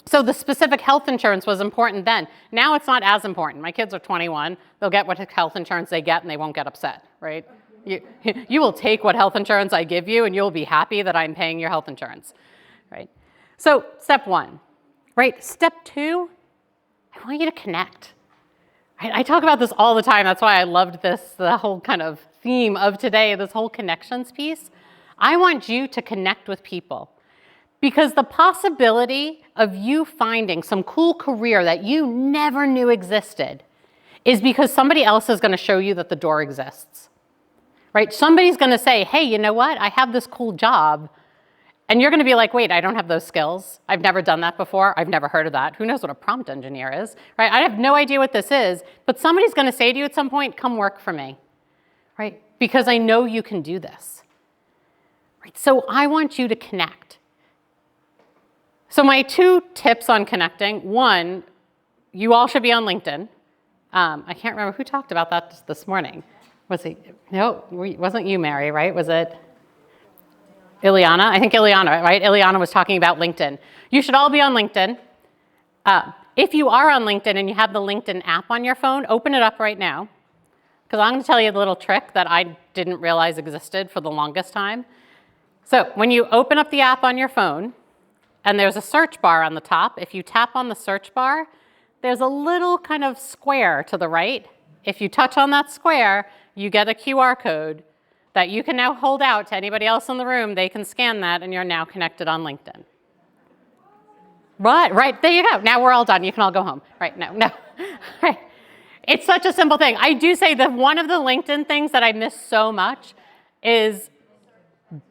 So the specific health insurance was important then. Now it's not as important. My kids are 21. They'll get what health insurance they get and they won't get upset, right? You will take what health insurance I give you and you'll be happy that I'm paying your health insurance, right? So step one, right? Step two, I want you to connect. Right? I talk about this all the time. That's why I loved this, the whole kind of theme of today, this whole connections piece. I want you to connect with people. Because the possibility of you finding some cool career that you never knew existed is because somebody else is going to show you that the door exists, right? Somebody's going to say, hey, you know what? I have this cool job. And you're going to be like, wait, I don't have those skills. I've never done that before. I've never heard of that. Who knows what a prompt engineer is, right? I have no idea what this is. But somebody's going to say to you at some point, come work for me, right? Because I know you can do this, right? So I want you to connect. So my 2 tips on connecting, one, you all should be on LinkedIn. I can't remember who talked about that this morning. Was it, no, it wasn't you, Mary, right? Was it Ileana? I think Ileana, right? Ileana was talking about LinkedIn. You should all be on LinkedIn. If you are on LinkedIn and you have the LinkedIn app on your phone, open it up right now. Because I'm going to tell you a little trick that I didn't realize existed for the longest time. So when you open up the app on your phone, and there's a search bar on the top. If you tap on the search bar, there's a little kind of square to the right. If you touch on that square, you get a QR code that you can now hold out to anybody else in the room. They can scan that, and you're now connected on LinkedIn. Right, there you go. Now we're all done. You can all go home. Right, no. Right. It's such a simple thing. I do say that one of the LinkedIn things that I miss so much is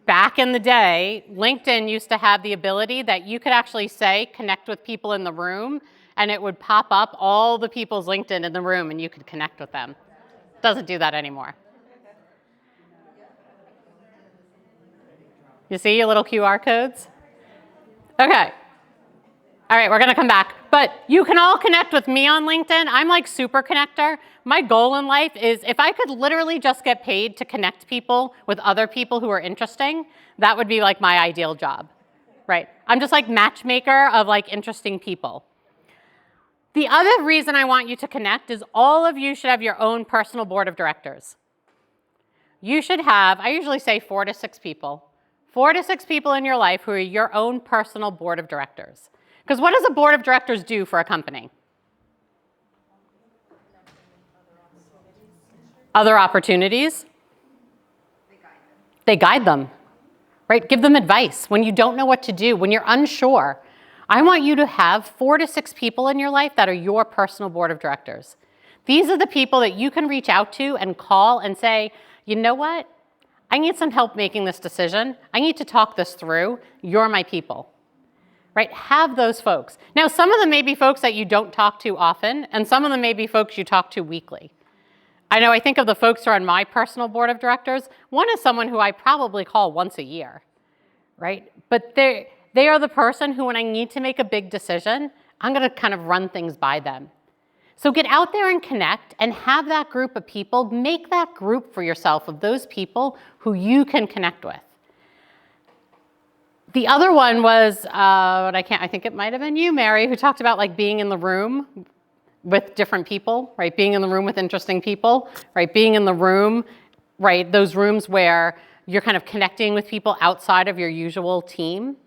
back in the day, LinkedIn used to have the ability that you could actually say, connect with people in the room, and it would pop up all the people's LinkedIn in the room, and you could connect with them. It doesn't do that anymore. You see your little QR codes? Okay. All right, we're going to come back. But you can all connect with me on LinkedIn. I'm like super connector. My goal in life is if I could literally just get paid to connect people with other people who are interesting, that would be like my ideal job, right? I'm just like matchmaker of like interesting people. The other reason I want you to connect is all of you should have your own personal board of directors. You should have, I usually say 4 to 6 people. 4 to 6 people in your life who are your own personal board of directors. Because what does a board of directors do for a company? Other opportunities? They guide them, right? Give them advice when you don't know what to do, when you're unsure. I want you to have 4 to 6 people in your life that are your personal board of directors. These are the people that you can reach out to and call and say, you know what? I need some help making this decision. I need to talk this through. You're my people. Right? Have those folks. Now, some of them may be folks that you don't talk to often, and some of them may be folks you talk to weekly. I know I think of the folks who are on my personal board of directors. One is someone who I probably call once a year, right? But they are the person who, when I need to make a big decision, I'm going to kind of run things by them. So get out there and connect and have that group of people. Make that group for yourself of those people who you can connect with. The other one was, I think it might have been you, Mary, who talked about like being in the room with different people, right? Being in the room with interesting people, right? Being in the room, right? Those rooms where you're kind of connecting with people outside of your usual team,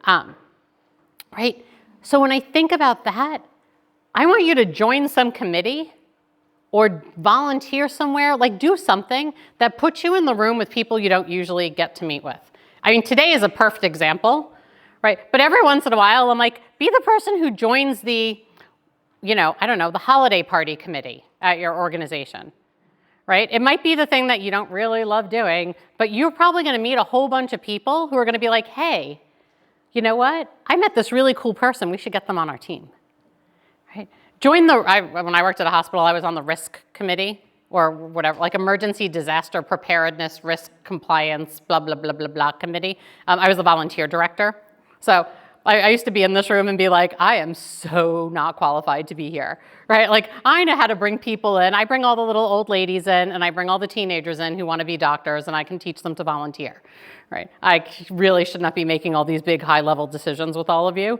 right? So when I think about that, I want you to join some committee or volunteer somewhere, like do something that puts you in the room with people you don't usually get to meet with. I mean, today is a perfect example, right? But every once in a while, I'm like, be the person who joins the, the holiday party committee at your organization, right? It might be the thing that you don't really love doing, but you're probably going to meet a whole bunch of people who are going to be like, hey, you know what? I met this really cool person. We should get them on our team, right? When I worked at a hospital, I was on the risk committee, or whatever, like emergency disaster preparedness, risk compliance, blah, blah, blah, blah, blah committee. I was the volunteer director. So I used to be in this room and be like, I am so not qualified to be here, right? Like I know how to bring people in. I bring all the little old ladies in and I bring all the teenagers in who want to be doctors and I can teach them to volunteer, right? I really should not be making all these big high level decisions with all of you.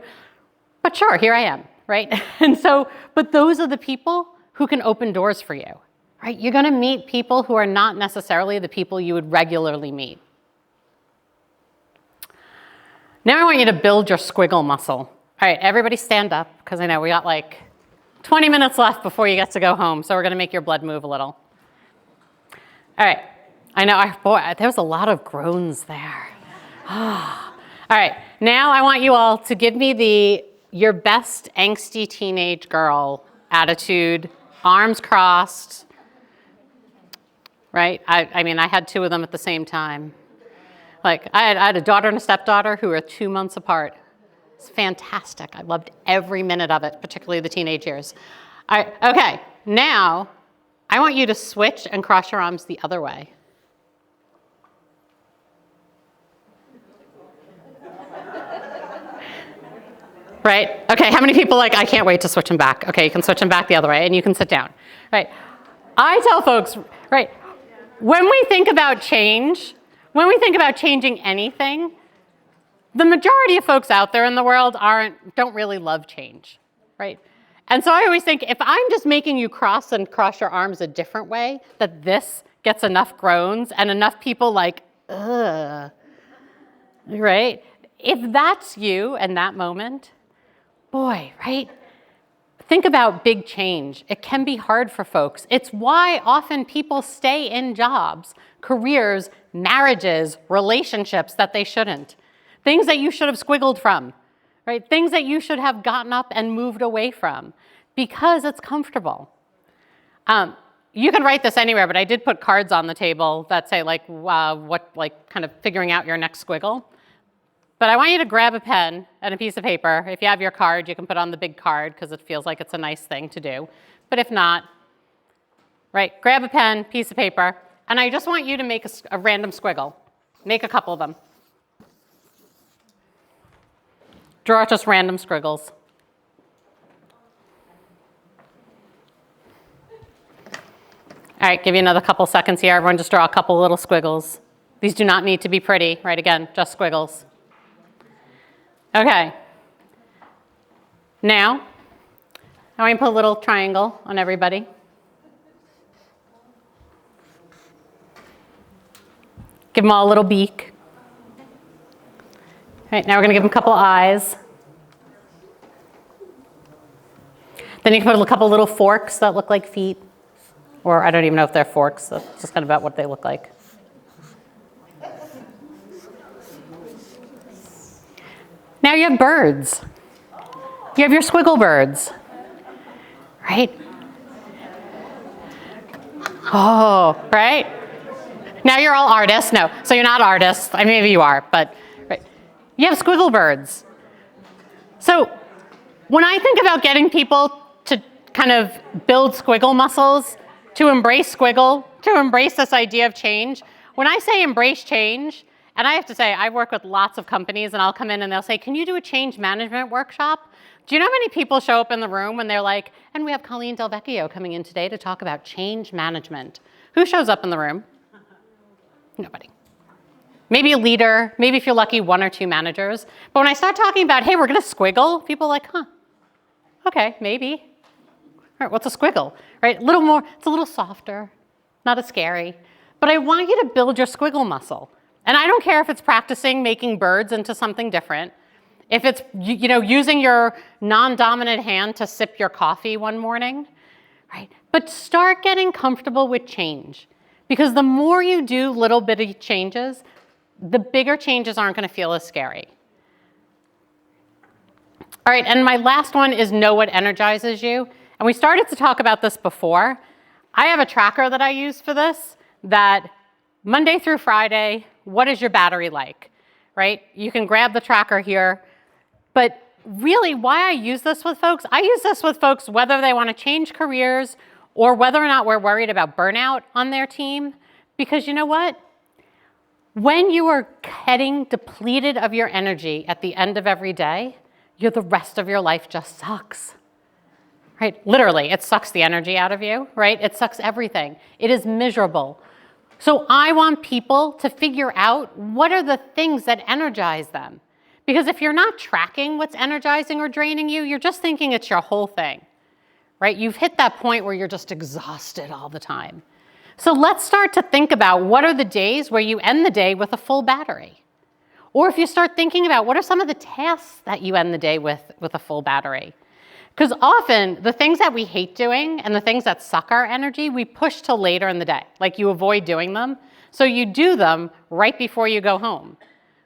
But sure, here I am, right? And so, but those are the people who can open doors for you, right? You're gonna meet people who are not necessarily the people you would regularly meet. Now I want you to build your squiggle muscle. All right, everybody stand up, because I know we got like 20 minutes left before you get to go home, so we're gonna make your blood move a little. All right, I know, boy, there was a lot of groans there. All right, now I want you all to give me your best angsty teenage girl attitude, arms crossed, right? I mean, I had two of them at the same time. Like, I had a daughter and a stepdaughter who were 2 months apart. It's fantastic. I loved every minute of it, particularly the teenage years. All right, okay, now I want you to switch and cross your arms the other way. Right? Okay, how many people like, I can't wait to switch them back? Okay, you can switch them back the other way and you can sit down. Right? I tell folks, right, when we think about change, when we think about changing anything, the majority of folks out there in the world don't really love change, right? And so I always think if I'm just making you cross your arms a different way, that this gets enough groans and enough people like, ugh, right? If that's you in that moment, boy, right? Think about big change. It can be hard for folks. It's why often people stay in jobs, careers, marriages, relationships that they shouldn't. Things that you should have squiggled from, right? Things that you should have gotten up and moved away from because it's comfortable. You can write this anywhere, but I did put cards on the table that say like, kind of figuring out your next squiggle. But I want you to grab a pen and a piece of paper. If you have your card, you can put on the big card because it feels like it's a nice thing to do. But if not, right, grab a pen, piece of paper, and I just want you to make a random squiggle. Make a couple of them. Draw just random squiggles. All right, give you another couple seconds here. Everyone just draw a couple little squiggles. These do not need to be pretty, right? Again, just squiggles. Okay. Now, I want you to put a little triangle on everybody. Give them all a little beak. All right, now we're going to give them a couple eyes. Then you can put a couple little forks that look like feet. Or I don't even know if they're forks. That's just kind of about what they look like. Now you have birds. You have your squiggle birds, right? Oh, right? Now you're all artists. No, so you're not artists. I mean, maybe you are, but right. You have squiggle birds. So when I think about getting people to kind of build squiggle muscles, to embrace squiggle, to embrace this idea of change, when I say embrace change, and I have to say, I work with lots of companies and I'll come in and they'll say, can you do a change management workshop? Do you know how many people show up in the room when they're like, and we have Colleen Del Vecchio coming in today to talk about change management. Who shows up in the room? Nobody. Maybe a leader, maybe if you're lucky, 1 or 2 managers. But when I start talking about, hey, we're gonna squiggle, people are like, huh, okay, maybe. All right, what's a squiggle, right? A little more, it's a little softer, not as scary. But I want you to build your squiggle muscle. And I don't care if it's practicing making birds into something different, if it's using your non-dominant hand to sip your coffee one morning, right? But start getting comfortable with change. Because the more you do little bitty changes, the bigger changes aren't gonna feel as scary. All right, and my last one is know what energizes you. And we started to talk about this before. I have a tracker that I use for this, that Monday through Friday, what is your battery like, right? You can grab the tracker here. But really, why I use this with folks, I use this with folks whether they want to change careers or whether or not we're worried about burnout on their team. Because you know what? When you are getting depleted of your energy at the end of every day, the rest of your life just sucks. Right? Literally, it sucks the energy out of you, right? It sucks everything. It is miserable. So I want people to figure out what are the things that energize them. Because if you're not tracking what's energizing or draining you, you're just thinking it's your whole thing, right? You've hit that point where you're just exhausted all the time. So let's start to think about what are the days where you end the day with a full battery. Or if you start thinking about what are some of the tasks that you end the day with a full battery. Because often the things that we hate doing and the things that suck our energy, we push till later in the day. Like you avoid doing them. So you do them right before you go home,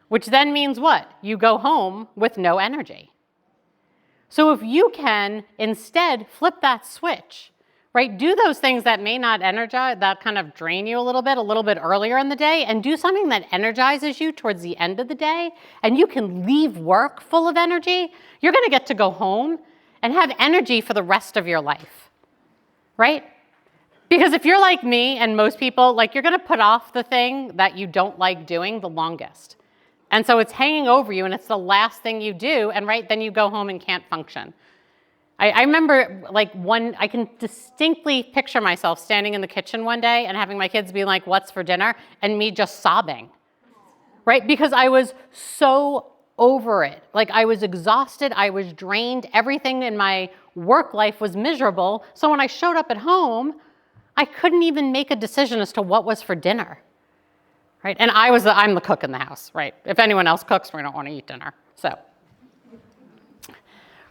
which then means what? You go home with no energy. So if you can instead flip that switch, right? Do those things that may not energize, that kind of drain you a little bit earlier in the day, and do something that energizes you towards the end of the day, and you can leave work full of energy, you're gonna get to go home and have energy for the rest of your life, right? Because if you're like me and most people, like you're gonna put off the thing that you don't like doing the longest. And so it's hanging over you and it's the last thing you do, and right, then you go home and can't function. I remember I can distinctly picture myself standing in the kitchen one day and having my kids be like, what's for dinner? And me just sobbing, right? Because I was so over it. Like I was exhausted, I was drained, everything in my work life was miserable. So when I showed up at home, I couldn't even make a decision as to what was for dinner, right? And I'm the cook in the house, right? If anyone else cooks, we don't want to eat dinner, so.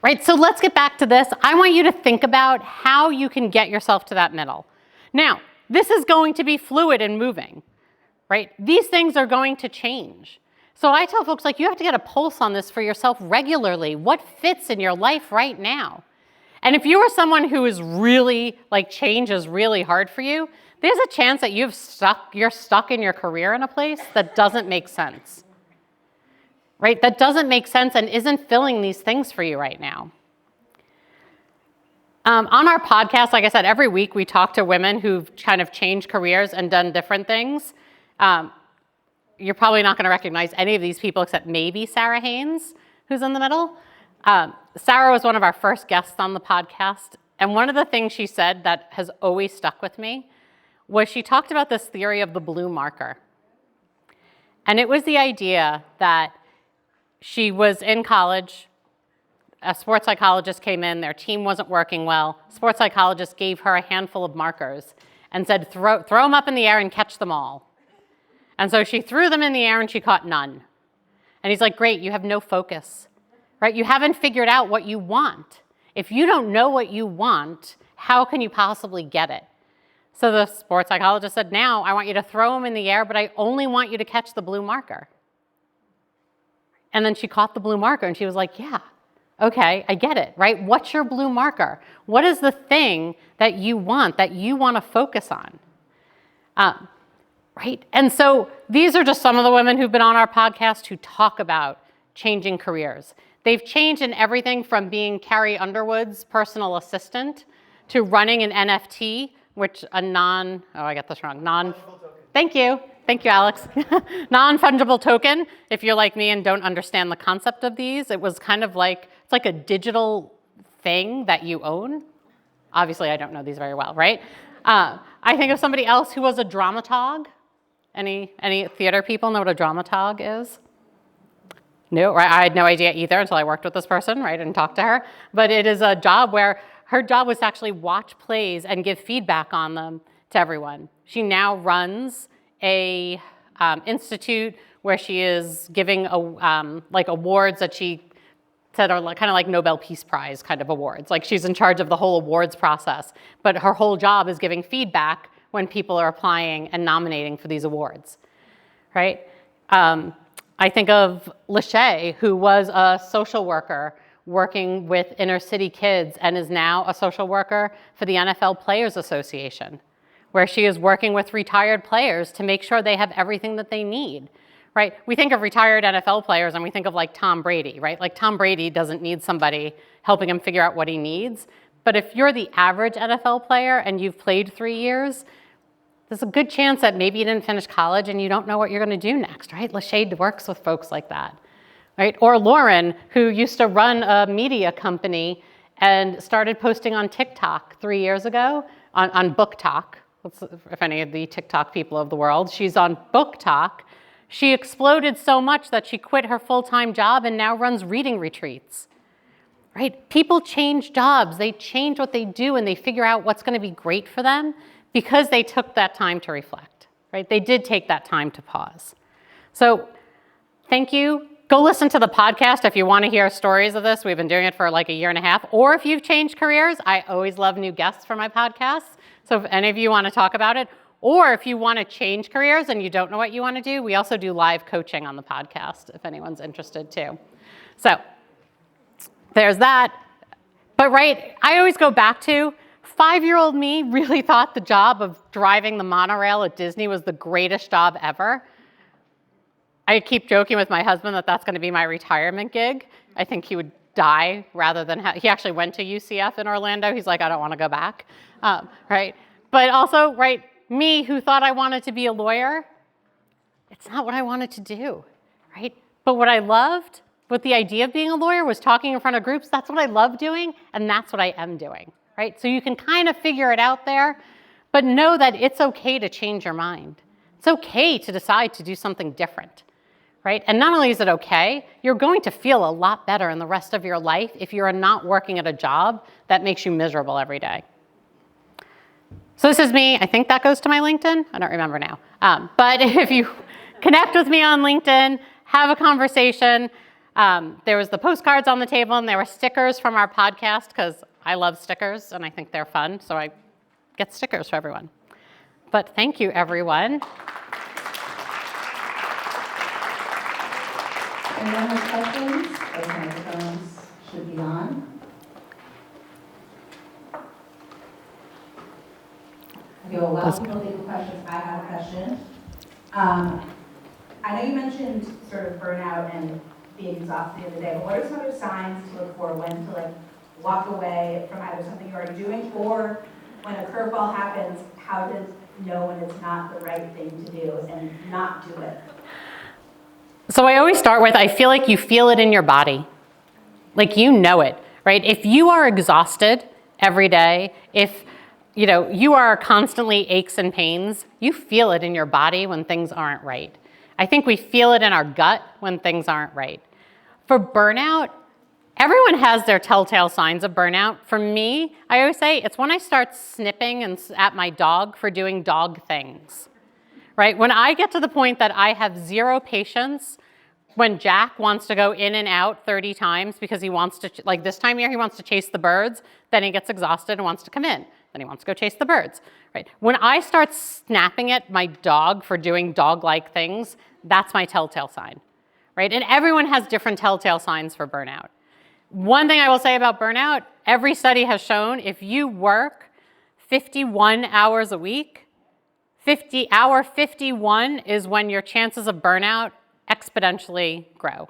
Right, so let's get back to this. I want you to think about how you can get yourself to that middle. Now, this is going to be fluid and moving, right? These things are going to change. So I tell folks, like, you have to get a pulse on this for yourself regularly. What fits in your life right now? And if you are someone who is really, like, change is really hard for you, there's a chance that you're stuck in your career in a place that doesn't make sense. Right? That doesn't make sense and isn't filling these things for you right now. On our podcast, like I said, every week we talk to women who've kind of changed careers and done different things. You're probably not going to recognize any of these people except maybe Sarah Haynes, who's in the middle. Sarah was one of our first guests on the podcast, and one of the things she said that has always stuck with me was she talked about this theory of the blue marker. And it was the idea that she was in college, a sports psychologist came in, their team wasn't working well. Sports psychologist gave her a handful of markers and said, throw them up in the air and catch them all. And so she threw them in the air and she caught none. And he's like, great, you have no focus, right? You haven't figured out what you want. If you don't know what you want, how can you possibly get it? So the sports psychologist said, now I want you to throw them in the air, but I only want you to catch the blue marker. And then she caught the blue marker and she was like, yeah, okay, I get it, right? What's your blue marker? What is the thing that you want to focus on? Right? And so these are just some of the women who've been on our podcast who talk about changing careers. They've changed in everything from being Carrie Underwood's personal assistant to running an NFT, which I got this wrong, thank you. Thank you, Alex. Non-fungible token. If you're like me and don't understand the concept of these, it was kind of like, it's like a digital thing that you own. Obviously, I don't know these very well, right? I think of somebody else who was a dramatog. Any theater people know what a dramatog is? No, right? I had no idea either until I worked with this person, right, and talked to her. But it is a job where her job was to actually watch plays and give feedback on them to everyone. She now runs a institute where she is giving like awards that she said are kind of like Nobel Peace Prize kind of awards. Like she's in charge of the whole awards process, but her whole job is giving feedback when people are applying and nominating for these awards, right? I think of Lachey, who was a social worker working with inner city kids and is now a social worker for the NFL Players Association, where she is working with retired players to make sure they have everything that they need, right? We think of retired NFL players and we think of like Tom Brady, right? Like Tom Brady doesn't need somebody helping him figure out what he needs. But if you're the average NFL player and you've played 3 years, there's a good chance that maybe you didn't finish college and you don't know what you're gonna do next, right? Lachey works with folks like that, right? Or Lauren, who used to run a media company and started posting on TikTok 3 years ago on Book Talk. If any of the TikTok people of the world, she's on Book Talk. She exploded so much that she quit her full-time job and now runs reading retreats, right? People change jobs, they change what they do, and they figure out what's going to be great for them because they took that time to reflect, right? They did take that time to pause. So thank you. Go listen to the podcast if you want to hear stories of this. We've been doing it for like a year and a half. Or if you've changed careers, I always love new guests for my podcasts. So if any of you want to talk about it, or if you want to change careers and you don't know what you want to do, we also do live coaching on the podcast if anyone's interested too. So there's that. But right, I always go back to 5-year-old me really thought the job of driving the monorail at Disney was the greatest job ever. I keep joking with my husband that that's going to be my retirement gig. I think he would die rather than he actually went to UCF in Orlando. He's like, I don't want to go back, right? But also, right, me who thought I wanted to be a lawyer, it's not what I wanted to do, right? But what I loved with the idea of being a lawyer was talking in front of groups. That's what I love doing, and that's what I am doing, right? So you can kind of figure it out there, but know that it's okay to change your mind. It's okay to decide to do something different, right? And not only is it okay, you're going to feel a lot better in the rest of your life if you're not working at a job that makes you miserable every day. So this is me. I think that goes to my LinkedIn. I don't remember now. But if you connect with me on LinkedIn, have a conversation. There was the postcards on the table, and there were stickers from our podcast because I love stickers, and I think they're fun. So I get stickers for everyone. But thank you, everyone. Anyone have questions? Those microphones should be on. Okay, well, while people think of questions, I have a question. I know you mentioned sort of burnout and being exhausted the other day, but what are some other signs to look for when to like walk away from either something you're already doing, or when a curveball happens, how to know when it's not the right thing to do and not do it? So I always start with, I feel like you feel it in your body. Like you know it, right? If you are exhausted every day, if you are constantly aches and pains, you feel it in your body when things aren't right. I think we feel it in our gut when things aren't right. For burnout, everyone has their telltale signs of burnout. For me, I always say it's when I start snipping at my dog for doing dog things, right? When I get to the point that I have zero patience when Jack wants to go in and out 30 times because he wants to, like this time of year, he wants to chase the birds, then he gets exhausted and wants to come in. Then he wants to go chase the birds, right? When I start snapping at my dog for doing dog-like things, that's my telltale sign, right? And everyone has different telltale signs for burnout. One thing I will say about burnout, every study has shown if you work 51 hours a week, hour 51 is when your chances of burnout exponentially grow,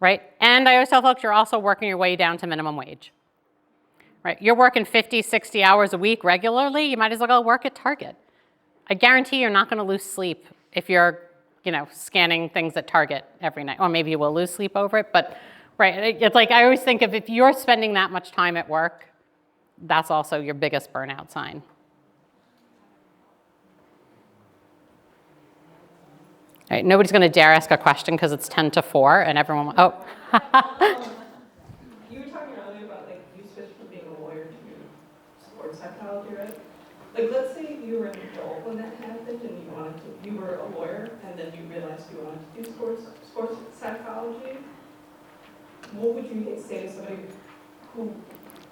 right? And I always tell folks, you're also working your way down to minimum wage. Right? You're working 50, 60 hours a week regularly, you might as well go work at Target. I guarantee you're not going to lose sleep if you're, scanning things at Target every night. Or maybe you will lose sleep over it, but right, it's like I always think of if you're spending that much time at work, that's also your biggest burnout sign. All right, nobody's going to dare ask a question because it's 10 to 4 and everyone, You were talking earlier about like you switched from being a lawyer to sports psychology, right? Like let's say you were an adult when that happened and you were a lawyer and then you realized you wanted to do sports psychology. What would you say to somebody who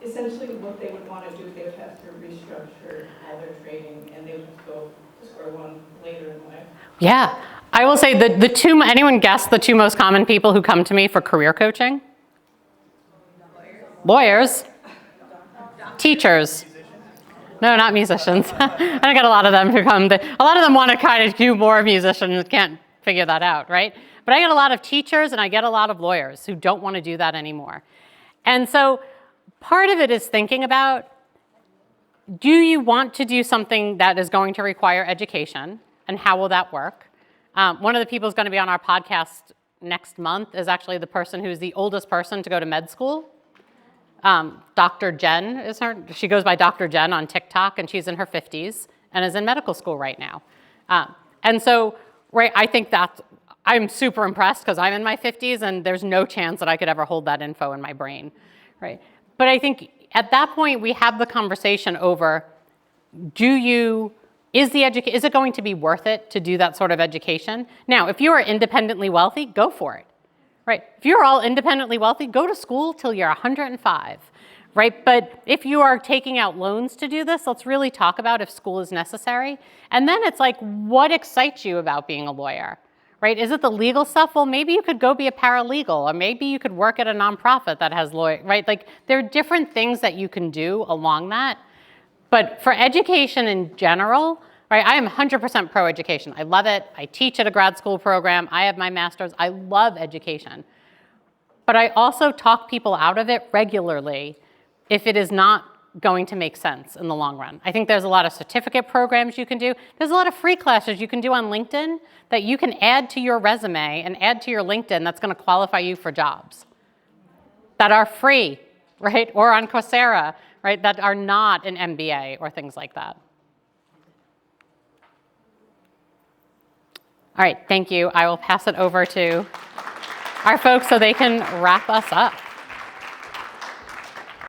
essentially what they would want to do, they would have to restructure all their training and they would have to go to square one later in life? Yeah, I will say the two, anyone guess the two most common people who come to me for career coaching? Lawyers. Teachers. No, not musicians. I don't get a lot of them who come. A lot of them want to kind of do more musicians, can't figure that out, right? But I get a lot of teachers and I get a lot of lawyers who don't want to do that anymore. And so part of it is thinking about, do you want to do something that is going to require education? And how will that work? One of the people who's going to be on our podcast next month is actually the person who's the oldest person to go to med school. Dr. Jen is her. She goes by Dr. Jen on TikTok, and she's in her 50s and is in medical school right now. And so right? I think I'm super impressed because I'm in my 50s and there's no chance that I could ever hold that info in my brain, right? But I think at that point we have the conversation over, is it going to be worth it to do that sort of education? Now, if you are independently wealthy, go for it, right? If you're all independently wealthy, go to school till you're 105, right? But if you are taking out loans to do this, let's really talk about if school is necessary. And then it's like, what excites you about being a lawyer, right? Is it the legal stuff? Well, maybe you could go be a paralegal, or maybe you could work at a nonprofit that has lawyers, right? Like, there are different things that you can do along that. But for education in general, right, I am 100% pro-education. I love it. I teach at a grad school program. I have my master's. I love education. But I also talk people out of it regularly if it is not going to make sense in the long run. I think there's a lot of certificate programs you can do. There's a lot of free classes you can do on LinkedIn that you can add to your resume and add to your LinkedIn that's going to qualify you for jobs that are free, right? Or on Coursera, right? That are not an MBA or things like that. All right, thank you. I will pass it over to our folks so they can wrap us up.